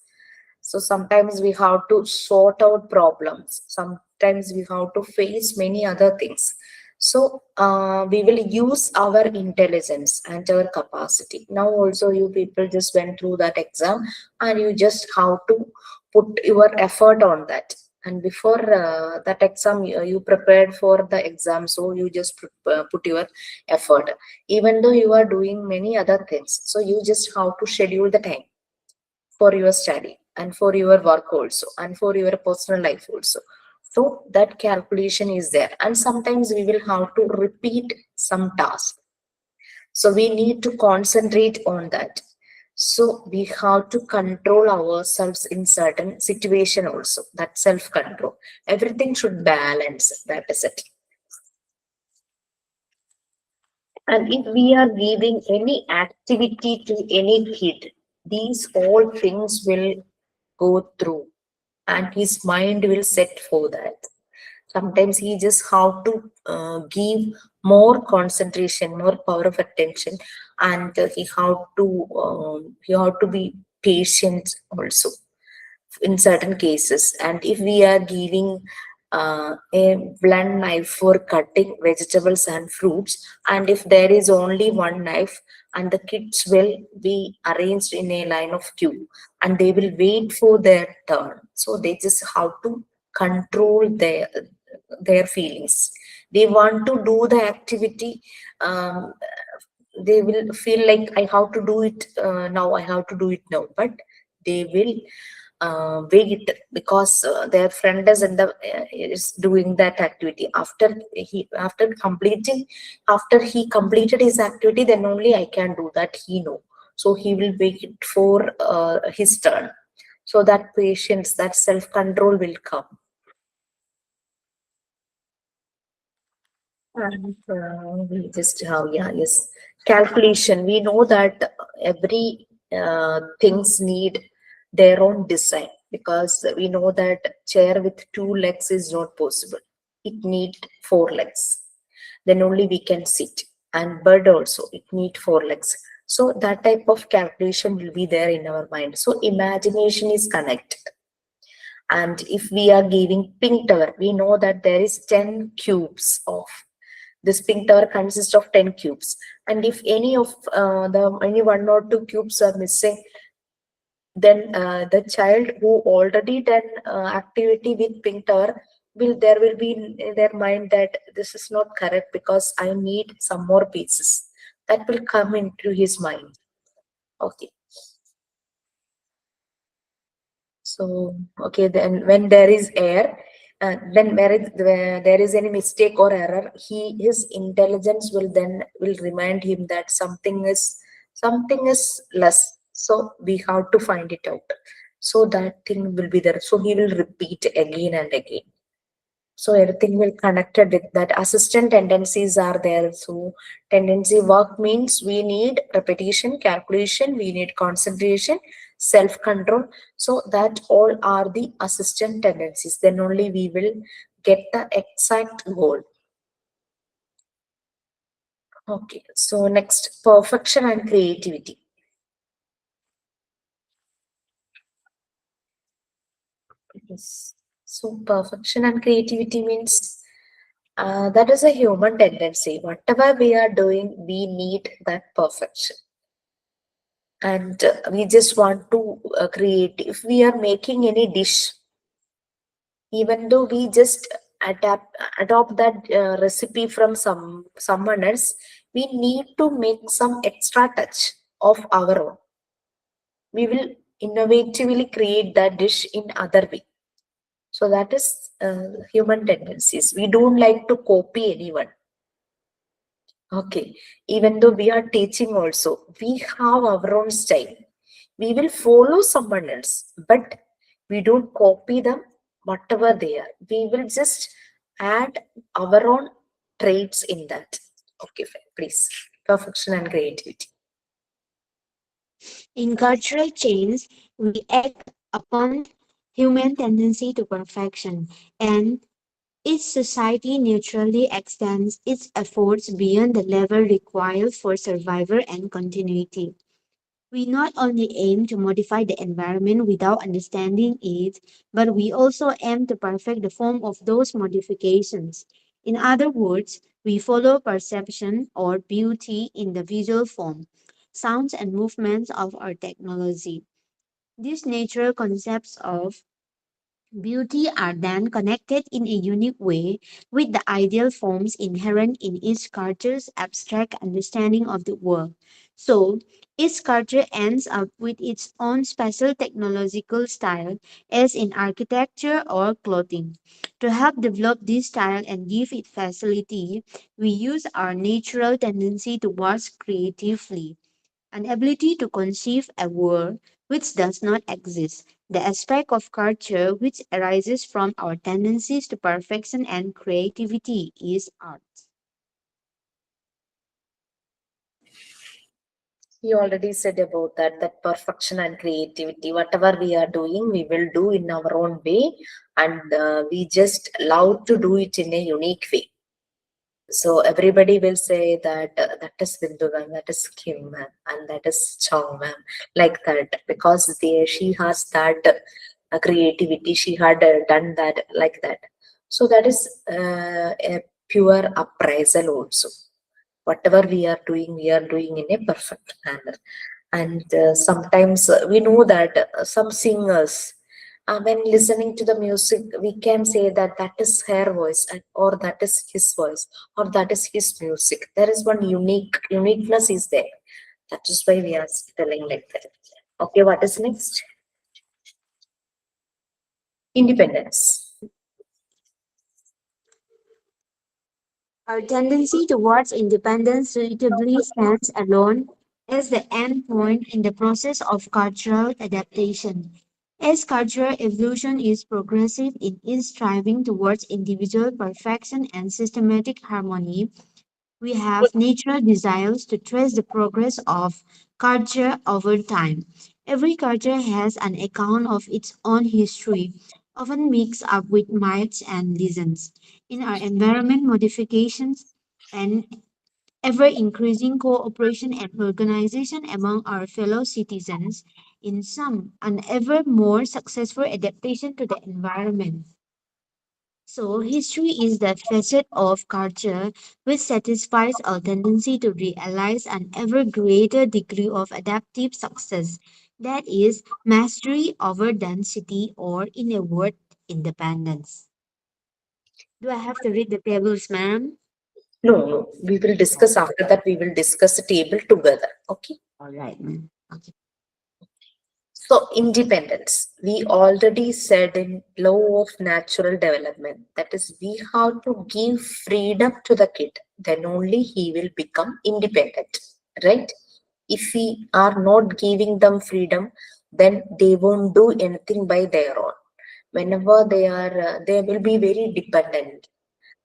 So sometimes we have to sort out problems. Sometimes we have to face many other things. So we will use our intelligence and our capacity. Now also you people just went through that exam and you just have to put your effort on that. And before that exam, you prepared for the exam, so you just put your effort. Even though you are doing many other things, so you just have to schedule the time for your study and for your work also and for your personal life also. So that calculation is there, and sometimes we will have to repeat some task, so we need to concentrate on that. So we have to control ourselves in certain situation also, that self control. Everything should balance, that is it. And if we are giving any activity to any kid, these all things will go through and his mind will set for that. Sometimes he just have to give more concentration, more power of attention, and he have to be patient also in certain cases. And if we are giving a blunt knife for cutting vegetables and fruits, and if there is only one knife, and the kids will be arranged in a line of queue, and they will wait for their turn, so they just have to control their feelings. They want to do the activity. um, they will feel like I have to do it now, I have to do it now, but they will wait because their friend is is doing that activity. After he completed his activity, then only I can do that, he know. So he will wait for his turn, so that patience, that self control will come. And we just have, yeah, yes, calculation. We know that every things need their own design, because we know that chair with two legs is not possible. It need four legs. Then only we can sit. And bird also, it need four legs. So that type of calculation will be there in our mind. So imagination is connected. And if we are giving pink tower, we know that there is 10 cubes of this pink tower consists of 10 cubes. And if any of the any one or two cubes are missing, then the child who already done activity with pink tower will be in their mind that this is not correct because I need some more pieces. That will come into his mind. Okay. So, okay, then when there is air, when where there is any mistake or error, his intelligence will then will remind him that something is less. So we have to find it out. So that thing will be there. So he will repeat again and again. So everything will connected with that. Assistant tendencies are there. So tendency work means we need repetition, calculation, we need concentration, self control. So that all are the assistant tendencies, then only we will get the exact goal. Okay, so next, perfection and creativity. Yes. So perfection and creativity means that is a human tendency. Whatever we are doing, we need that perfection. And we just want to create. If we are making any dish, even though we just adopt that recipe from someone else, we need to make some extra touch of our own. We will innovatively create that dish in other way. So that is human tendencies. We don't like to copy anyone. Okay, even though we are teaching also, we have our own style. We will follow someone else, but we don't copy them, whatever they are. We will just add our own traits in that. Okay, fine, please. Perfection and creativity. In cultural chains, we act upon human tendency to perfection, and each society neutrally extends its efforts beyond the level required for survival and continuity. We not only aim to modify the environment without understanding it, but we also aim to perfect the form of those modifications. In other words, we follow perception or beauty in the visual form, sounds, and movements of our technology. These natural concepts of beauty are then connected in a unique way with the ideal forms inherent in each culture's abstract understanding of the world. So, each culture ends up with its own special technological style, as in architecture or clothing. To help develop this style and give it facility, we use our natural tendency towards creatively an ability to conceive a world which does not exist, the aspect of culture which arises from our tendencies to perfection and creativity is art. You already said about that, that perfection and creativity. Whatever we are doing, we will do in our own way, and we just love to do it in a unique way. So everybody will say that that is Bindu ma'am, that is Kim ma'am, and that is Chong ma'am, like that, because she has that creativity. She had done that like that. So that is a pure appraisal also. Whatever we are doing in a perfect manner. And sometimes we know that some singers, when listening to the music, we can say that that is her voice, or that is his voice, or that is his music. There is one uniqueness is there. That is why we are telling like that. Okay, what is next? Independence. Our tendency towards independence suitably stands alone as the end point in the process of cultural adaptation. As cultural evolution is progressive in its striving towards individual perfection and systematic harmony, we have natural desires to trace the progress of culture over time. Every culture has an account of its own history, often mixed up with myths and legends. In our environment modifications and ever increasing cooperation and organization among our fellow citizens, in some, an ever more successful adaptation to the environment. So, history is that facet of culture which satisfies our tendency to realize an ever greater degree of adaptive success, that is, mastery over density, or in a word, independence. Do I have to read the tables, ma'am? No, no, we will discuss after that. We will discuss the table together. Okay. All right, ma'am. Okay. So independence, we already said in law of natural development, that is we have to give freedom to the kid, then only he will become independent, right? If we are not giving them freedom, then they won't do anything by their own. Whenever they will be very dependent.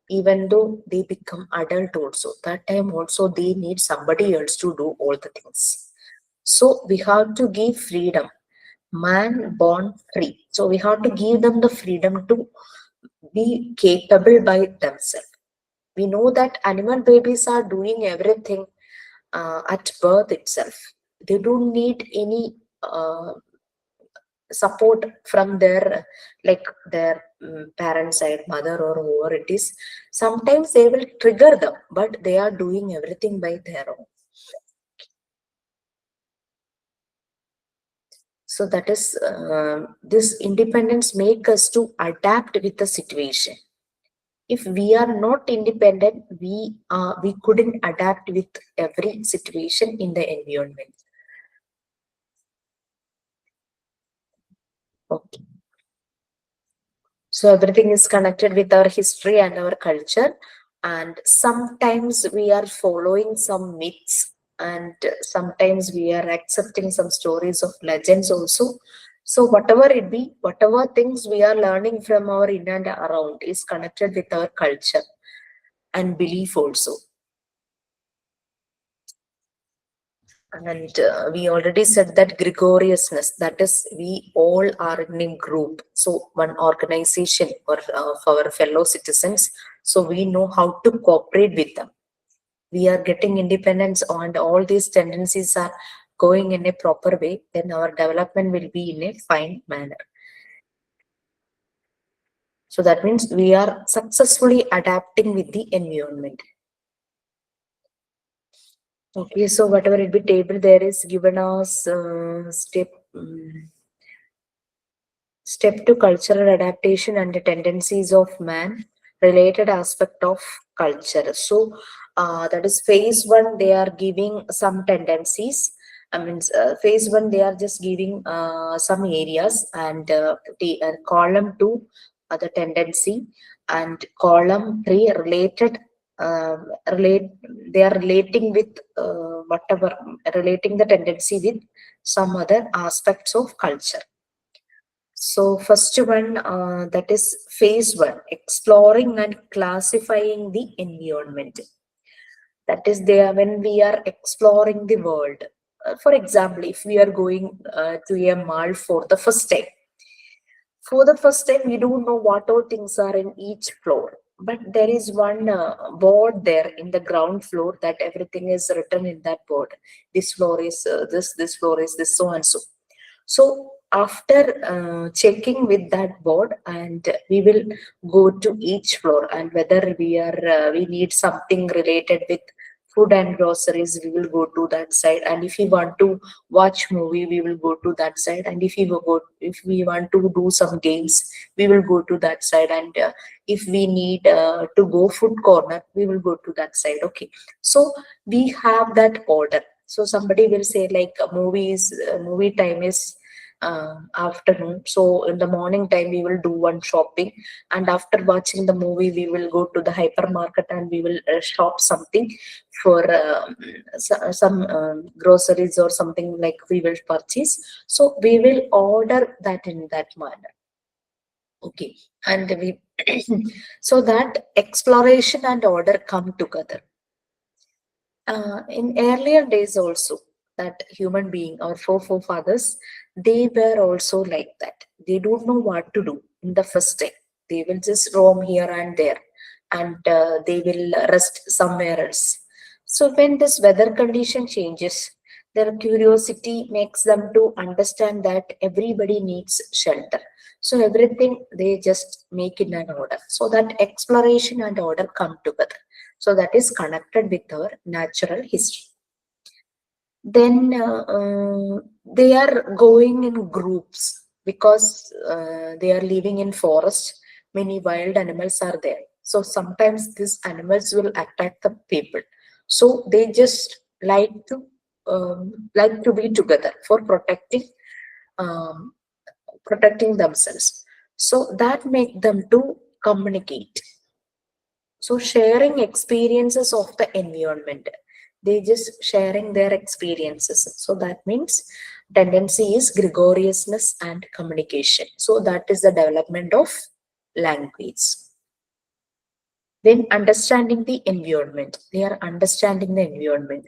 Even though they become adult also, that time also they need somebody else to do all the things. So we have to give freedom. Man born free. So we have to give them the freedom to be capable by themselves. We know that animal babies are doing everything at birth itself. They don't need any support from their, like their parent side, mother or whoever it is. Sometimes they will trigger them, but they are doing everything by their own. So that is this independence make us to adapt with the situation. If we are not independent, we couldn't adapt with every situation in the environment. Okay. So everything is connected with our history and our culture, and sometimes we are following some myths, and sometimes we are accepting some stories of legends also. So whatever it be, whatever things we are learning from our in and around is connected with our culture and belief also. And we already said that gregariousness, that is, we all are in a group. So one organization or for our fellow citizens. So we know how to cooperate with them. We are getting independence and all these tendencies are going in a proper way, then our development will be in a fine manner. So that means we are successfully adapting with the environment. Okay, so whatever it be table there is given us step to cultural adaptation and the tendencies of man, related aspect of culture. So that is phase one, they are giving some tendencies. I mean, phase one, they are just giving some areas, and the column two, the tendency, and column three, related. Relate, they are relating with whatever, relating the tendency with some other aspects of culture. So first one, that is phase one, exploring and classifying the environment. That is there when we are exploring the world. For example, if we are going to a mall for the first time, we don't know what all things are in each floor. But there is one board there in the ground floor that everything is written in that board. This floor is this floor is this, so and so. So after checking with that board, and we will go to each floor, and whether we need something related with food and groceries, we will go to that side. And if we want to watch movie, we will go to that side. And if we want to do some games, we will go to that side. And if we need to go food corner, we will go to that side. Okay, so we have that order. So somebody will say like movie time is afternoon. So in the morning time we will do one shopping, and after watching the movie we will go to the hypermarket and we will shop something for some groceries or something like we will purchase. So we will order that in that manner. Okay, and we so that exploration and order come together. In earlier days also, that human being, our forefathers, they were also like that. They don't know what to do in the first day. They will just roam here and there, and they will rest somewhere else. So when this weather condition changes, their curiosity makes them to understand that everybody needs shelter. So everything they just make in an order, so that exploration and order come together. So that is connected with our natural history. Then they are going in groups because they are living in forest. Many wild animals are there. So sometimes these animals will attack the people. So they just like to be together for um, protecting themselves. So that make them to communicate. So sharing experiences of the environment, they just sharing their experiences. So that means tendency is gregariousness and communication. So that is the development of language. Then understanding the environment, they are understanding the environment,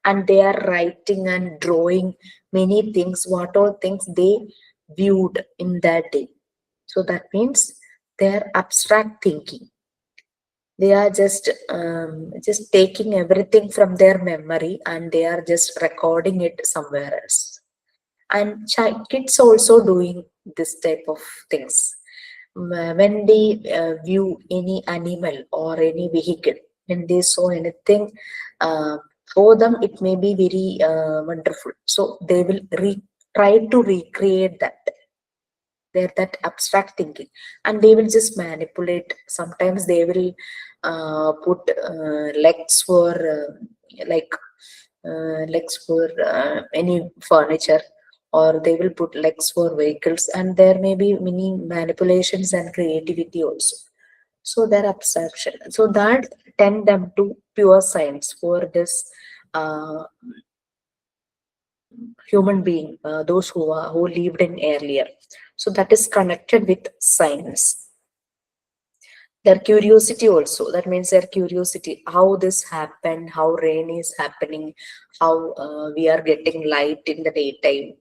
and they are writing and drawing many things, what all things they viewed in that day. So that means their abstract thinking. They are just taking everything from their memory and they are just recording it somewhere else. And kids also doing this type of things. When they view any animal or any vehicle, when they saw anything, uh, for them it may be very wonderful, so they will try to recreate that. They're that abstract thinking, and they will just manipulate. Sometimes they will put legs for like legs for any furniture, or they will put legs for vehicles, and there may be many manipulations and creativity also. So their abstraction, so that tend them to pure science for this uh, human being, those who lived in earlier. So that is connected with science. Their curiosity also, that means their curiosity, how this happened, how rain is happening, how we are getting light in the daytime,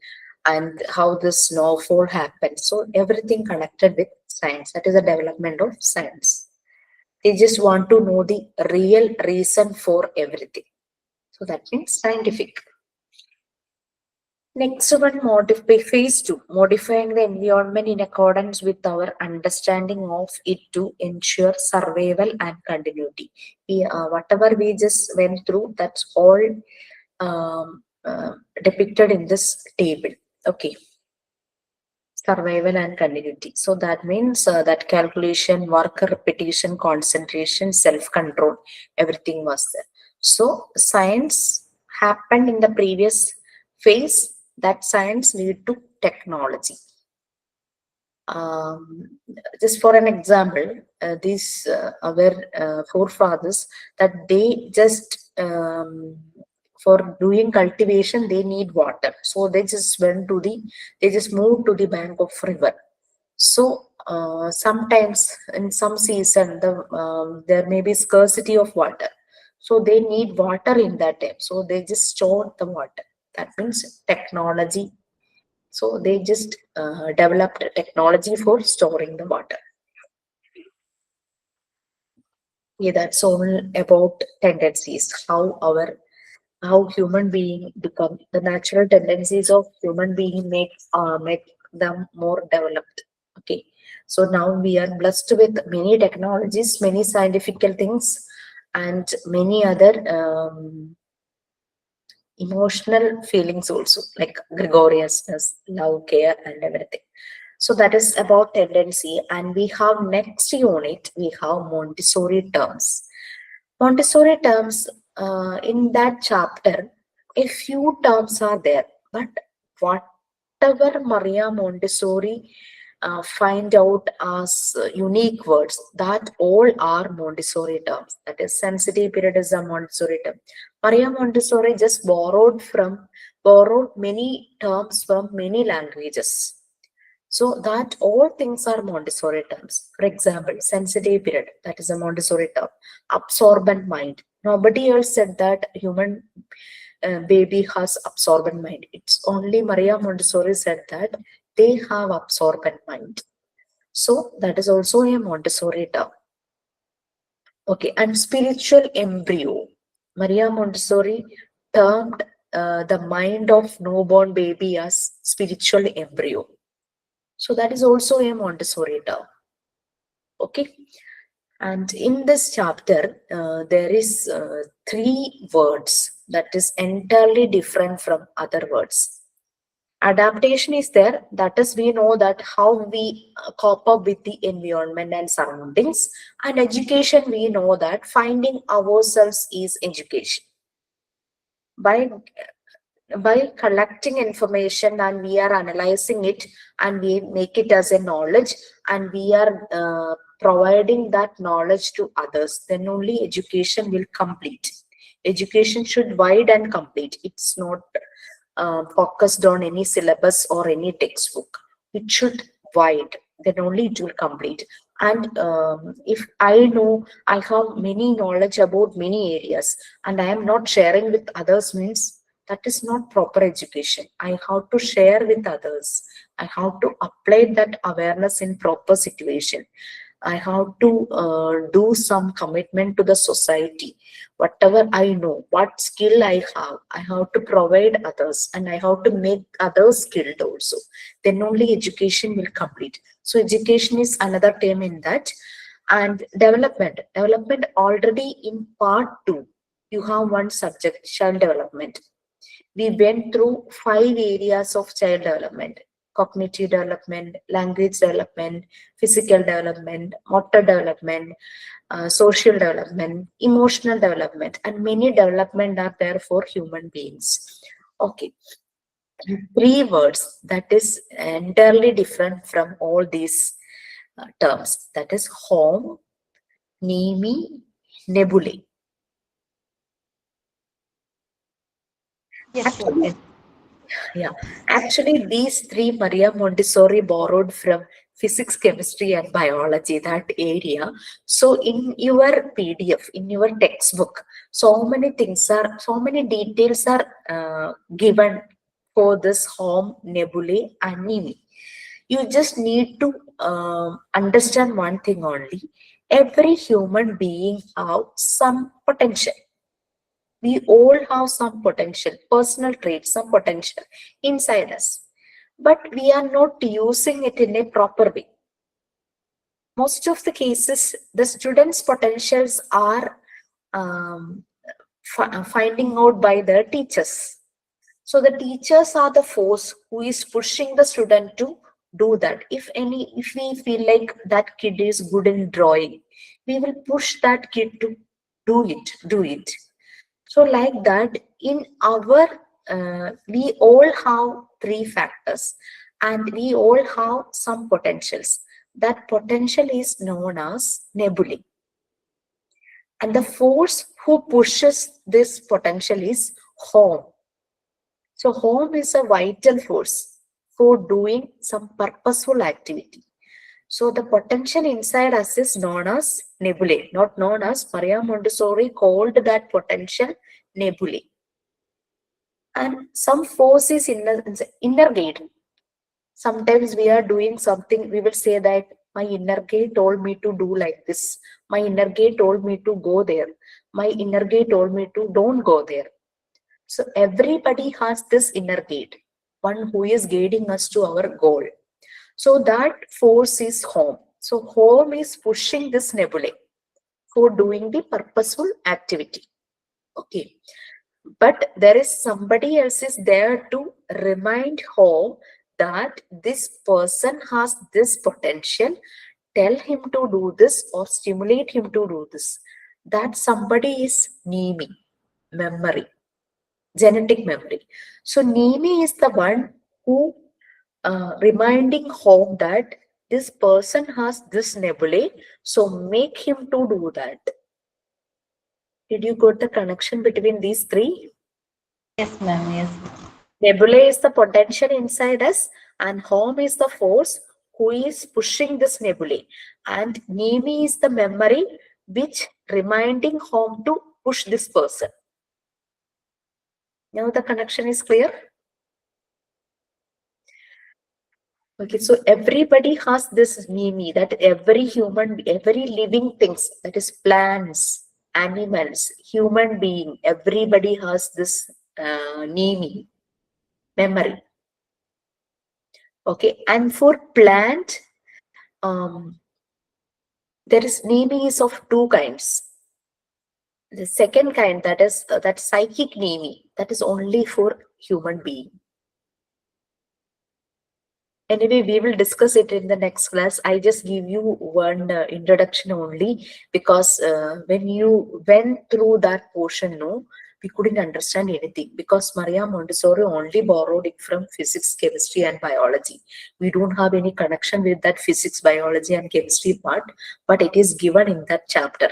and how the snowfall happens. So everything connected with science. That is the development of science. They just want to know the real reason for everything. So that means scientific. Next one, modify phase two, modifying the environment in accordance with our understanding of it to ensure survival and continuity. Whatever we just went through, that's all depicted in this table. Okay, survival and continuity. So that means that calculation, work, repetition, concentration, self-control, everything was there. So science happened in the previous phase, that science lead to technology. Um, just for an example, these our forefathers, that they just for doing cultivation they need water, so they just moved to the bank of river. So sometimes in some season there may be scarcity of water, so they need water in that time, so they just store the water. That means technology. So they just developed technology for storing the water. Yeah, that's all about tendencies. How human being become the natural tendencies of human being make them more developed. Okay, so now we are blessed with many technologies, many scientific things, and many other emotional feelings also, like gregariousness, love, care, and everything. So that is about tendency. And we have next unit, we have Montessori terms. Montessori terms, in that chapter, a few terms are there, but whatever Maria Montessori find out as unique words, that all are Montessori terms. That is, sensitive period is a Montessori term. Maria Montessori just borrowed many terms from many languages. So that all things are Montessori terms. For example, sensitive period, that is a Montessori term. Absorbent mind. Nobody else said that human baby has absorbent mind. It's only Maria Montessori said that they have absorbent mind. So that is also a Montessori term. Okay, and spiritual embryo. Maria Montessori termed the mind of newborn baby as spiritual embryo. So that is also a Montessori term. Okay. And in this chapter, there is three words that is entirely different from other words. Adaptation is there. That is, we know that how we cope up with the environment and surroundings. And education, we know that finding ourselves is education. By collecting information and we are analyzing it and we make it as a knowledge and we are providing that knowledge to others, then only education will complete. Education should wide and complete. It's not focused on any syllabus or any textbook. It should wide, then only it will complete. And if I know I have many knowledge about many areas and I am not sharing with others, means that is not proper education. I have to share with others. I have to apply that awareness in proper situation. I have to do some commitment to the society. Whatever I know, what skill I have to provide others and I have to make others skilled also. Then only education will complete. So education is another term in that. And development already in part 2 you have one subject, child development. We went through 5 areas of child development: cognitive development, language development, physical development, motor development, social development, emotional development, and many development are there for human beings. Okay, three words that is entirely different from all these terms. That is home, nemi, nebulae. Yes, Actually, yes. yeah, actually, these three Maria Montessori borrowed from physics, chemistry, and biology, that area. So, in your PDF, in your textbook, so many details are given for this home, nebulae, and nemi. You just need to understand one thing only. Every human being have some potential. We all have some potential, personal traits, some potential inside us, but we are not using it in a proper way. Most of the cases, the students' potentials are finding out by their teachers. So the teachers are the force who is pushing the student to do that. If we feel like that kid is good in drawing, we will push that kid to do it. So, like that, in our, we all have three factors and we all have some potentials. That potential is known as nebulae. And the force who pushes this potential is home. So, home is a vital force for doing some purposeful activity. So the potential inside us is known as nebulae, not known as Maria Montessori called that potential nebulae. And some force is inner gate. Sometimes we are doing something, we will say that my inner gate told me to do like this. My inner gate told me to go there. My inner gate told me to don't go there. So everybody has this inner gate, one who is guiding us to our goal. So that force is home. So home is pushing this nebulae for doing the purposeful activity. Okay. But there is somebody else is there to remind home that this person has this potential. Tell him to do this or stimulate him to do this. That somebody is Nimi, memory, genetic memory. So Nimi is the one who reminding home that this person has this nebulae, so make him to do that. Did you got the connection between these three? Yes, ma'am. Yes. Nebulae is the potential inside us, and home is the force who is pushing this nebulae. And Nimi is the memory which reminding home to push this person. Now the connection is clear. Okay, so everybody has this Nimi, that every human, every living things, that is plants, animals, human being, everybody has this Nimi, memory. Okay, and for plant, there is Nimi is of two kinds. The second kind, that is that psychic Nimi, that is only for human being. Anyway, we will discuss it in the next class. I just give you one introduction only, because when you went through that portion, no, we couldn't understand anything, because Maria Montessori only borrowed it from physics, chemistry, and biology. We don't have any connection with that physics, biology, and chemistry part, but it is given in that chapter.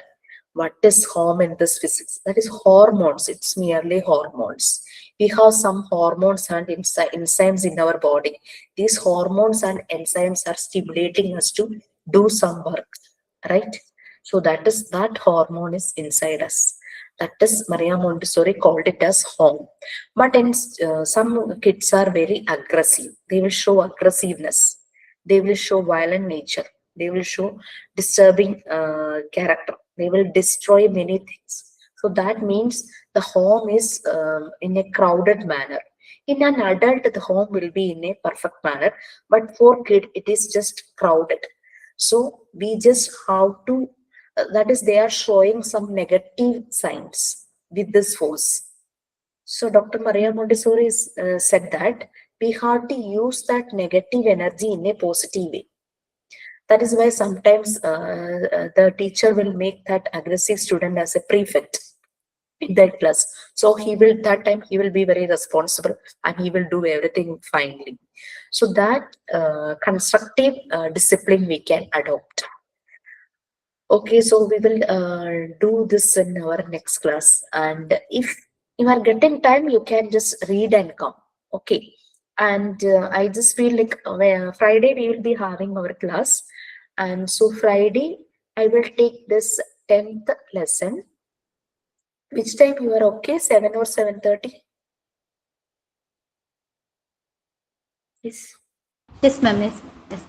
What is home in this physics? That is hormones. It's merely hormones. We have some hormones and enzymes in our body. These hormones and enzymes are stimulating us to do some work, right? So that hormone is inside us. That is Maria Montessori called it as home. But in, some kids are very aggressive. They will show aggressiveness. They will show violent nature. They will show disturbing character. They will destroy many things. So that means the home is in a crowded manner. In an adult, the home will be in a perfect manner, but for kid, it is just crowded. So we just have to, that is, they are showing some negative signs with this force. So Dr. Maria Montessori said that we have to use that negative energy in a positive way. That is why sometimes the teacher will make that aggressive student as a prefect in that class. So he will, that time he will be very responsible and he will do everything finely. So that constructive discipline we can adopt. Okay, so we will do this in our next class. And if you are getting time, you can just read and come. Okay. And I just feel like Friday we will be having our class. And so Friday, I will take this 10th lesson. Which time you are okay? 7 or 7:30? Yes. Yes, ma'am. Yes. Yes.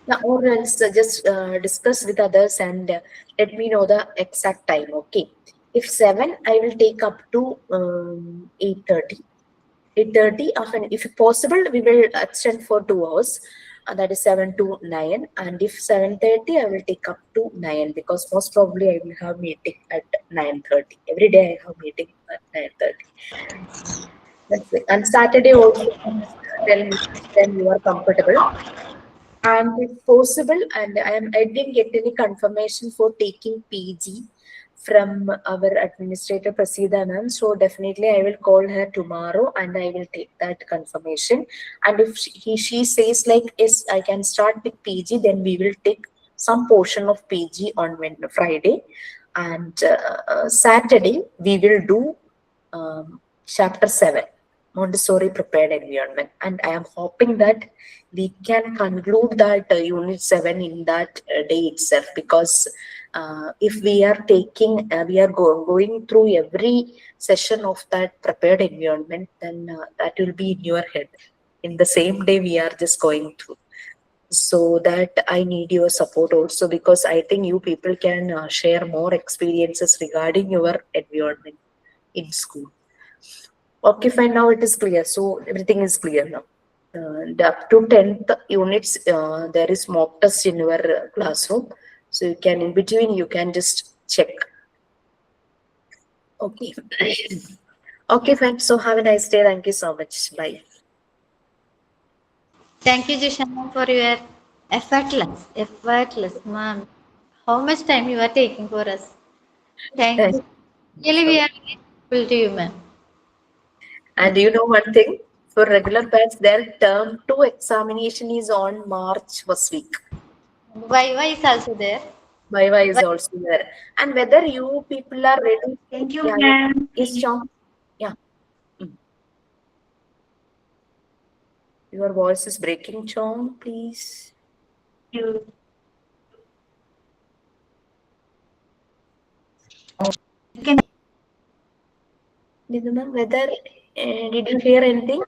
Yeah, or else just discuss with others and let me know the exact time. Okay. If 7, I will take up to 8:30. 8:30, if possible, we will extend for 2 hours. That is 7 to 9. And if 7:30, I will take up to 9, because most probably I will have meeting at 9:30. Every day I have meeting at 9:30. That's it. And Saturday also, tell me when you are comfortable. And if possible, and I didn't get any confirmation for taking PG from our administrator Prasida ma'am. So definitely I will call her tomorrow and I will take that confirmation. And if she says like yes, I can start with PG, then we will take some portion of PG on Friday, and Saturday we will do chapter 7, Montessori prepared environment. And I am hoping that we can conclude that unit 7 in that day itself, because if we are taking, we are going through every session of that prepared environment, then that will be in your head. In the same day, we are just going through. So that I need your support also, because I think you people can share more experiences regarding your environment in school. Okay, fine. Now it is clear. So everything is clear now. Up to 10th units, there is mock test in your classroom. So you can, in between, you can just check. Okay. Okay, fine. So have a nice day. Thank you so much. Bye. Thank you, Jisha, for your effortless, ma'am. How much time you are taking for us? Thank Thank you. you Really, so we much. are grateful to you, ma'am. And you know one thing? For regular batch, their term 2 examination is on March first week. Why is also there? Viva is Why? also there. And whether you people are ready, Thank you, yeah, yeah. ma'am. Yes, John. Yeah. Mm. Your voice is breaking, John, please. You can Niduma, whether did you hear anything?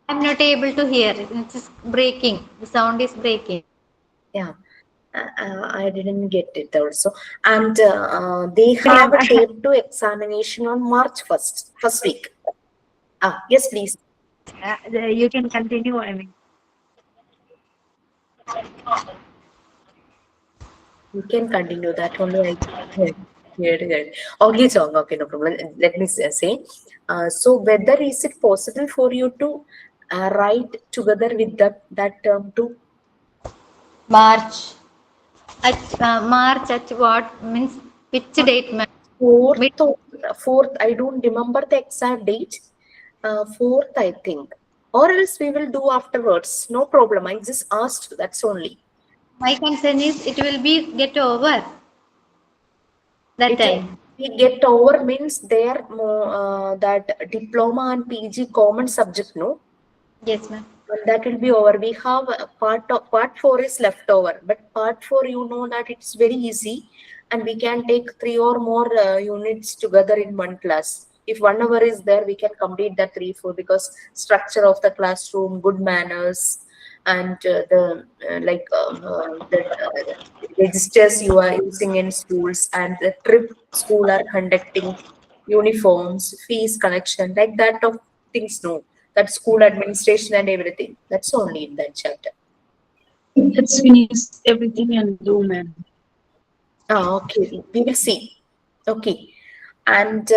I'm not able to hear. It's just breaking. The sound is breaking. Yeah, I didn't get it also. And they ma'am. have a tape to examination on March 1st, first week. Ah, yes, please. You can continue. I mean, You can continue that only. I heard. Okay, Chong. Okay, no problem. Let me say. So, whether is it possible for you to write together with that term too? March. March at what means which Uh, date, ma'am? Mid fourth. I don't remember the exact date. Fourth, I think. Or else we will do afterwards. No problem. I just asked. That's only. my concern is it will be get over that It time. we get over means there that diploma and PG common subject, no? Yes, ma'am. And that will be over. We have part four is left over, but part four, you know that it's very easy, and we can take three or more units together in one class. If 1 hour is there, we can complete that three four, because structure of the classroom, good manners, and the registers you are using in schools, and the trip school are conducting, uniforms, fees collection, like that of things. No, that school administration and everything. That's only in that chapter. Let's finish everything and do, ma'am. Ah, okay. We will see. Okay. And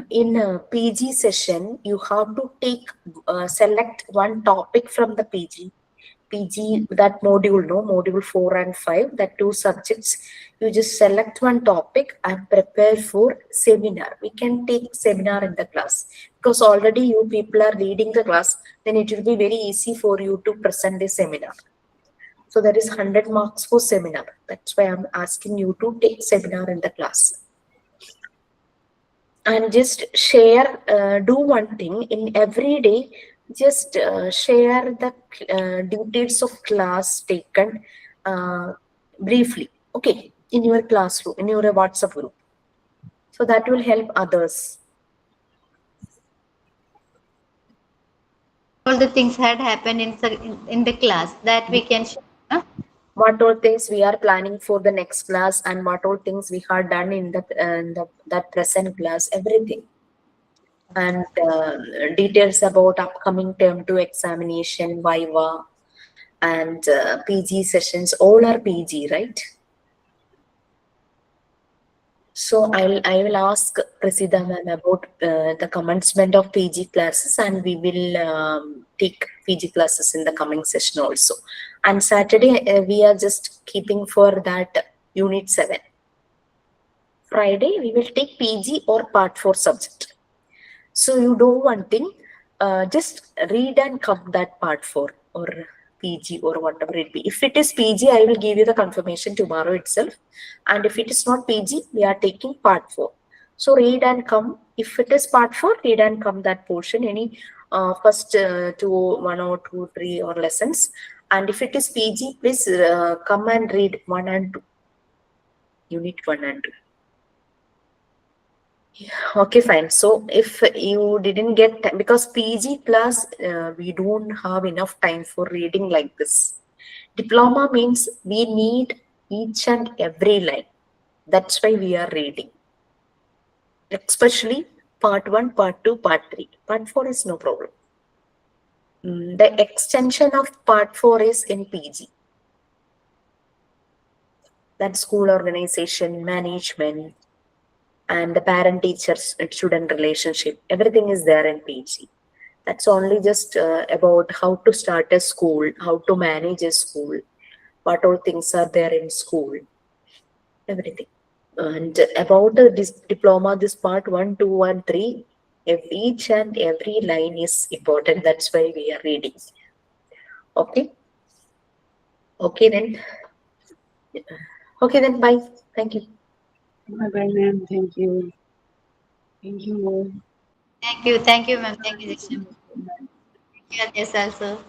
in a PG session, you have to take select one topic from the PG, that module, no, module 4 and 5, that two subjects. You just select one topic and prepare for seminar. We can take seminar in the class, because already you people are leading the class, then it will be very easy for you to present the seminar. So there is 100 marks for seminar. That's why I'm asking you to take seminar in the class. And just share, do one thing in every day. Just share the details of class taken uh, briefly, okay, in your classroom, in your WhatsApp group, so that will help others. All the things had happened in the class that we can share. Huh? What all things we are planning for the next class, and what all things we have done in the that present class, everything. And details about upcoming term 2 examination, viva, and PG sessions, all are PG, right? So I will ask Prasida ma'am about the commencement of PG classes, and we will take PG classes in the coming session also. And Saturday we are just keeping for that unit 7. Friday we will take PG or part 4 subject. So you do one thing, just read and come that part 4 or PG or whatever it be. If it is PG, I will give you the confirmation tomorrow itself. And if it is not PG, we are taking part 4. So read and come. If it is part 4, read and come that portion, any first two, 1 or 2, 3 or lessons. And if it is PG, please come and read 1 and 2. Unit 1 and 2. Okay, fine. So if you didn't get because PG plus we don't have enough time for reading like this. Diploma means we need each and every line. That's why we are reading, especially part 1, part 2, part 3. Part 4 is no problem. The extension of part 4 is in PG. That school organization, management, and the parent teacher student relationship. Everything is there in PG. That's only just about how to start a school, how to manage a school, what all things are there in school, everything. And about this diploma, this part 1, 2, and 3, if each and every line is important. That's why we are reading. Okay. Okay then. Okay then. Bye. Thank you. Bye bye, ma'am. Thank you. Thank you. Thank you, ma'am. Thank you, Jisha. Thank you, yes, also.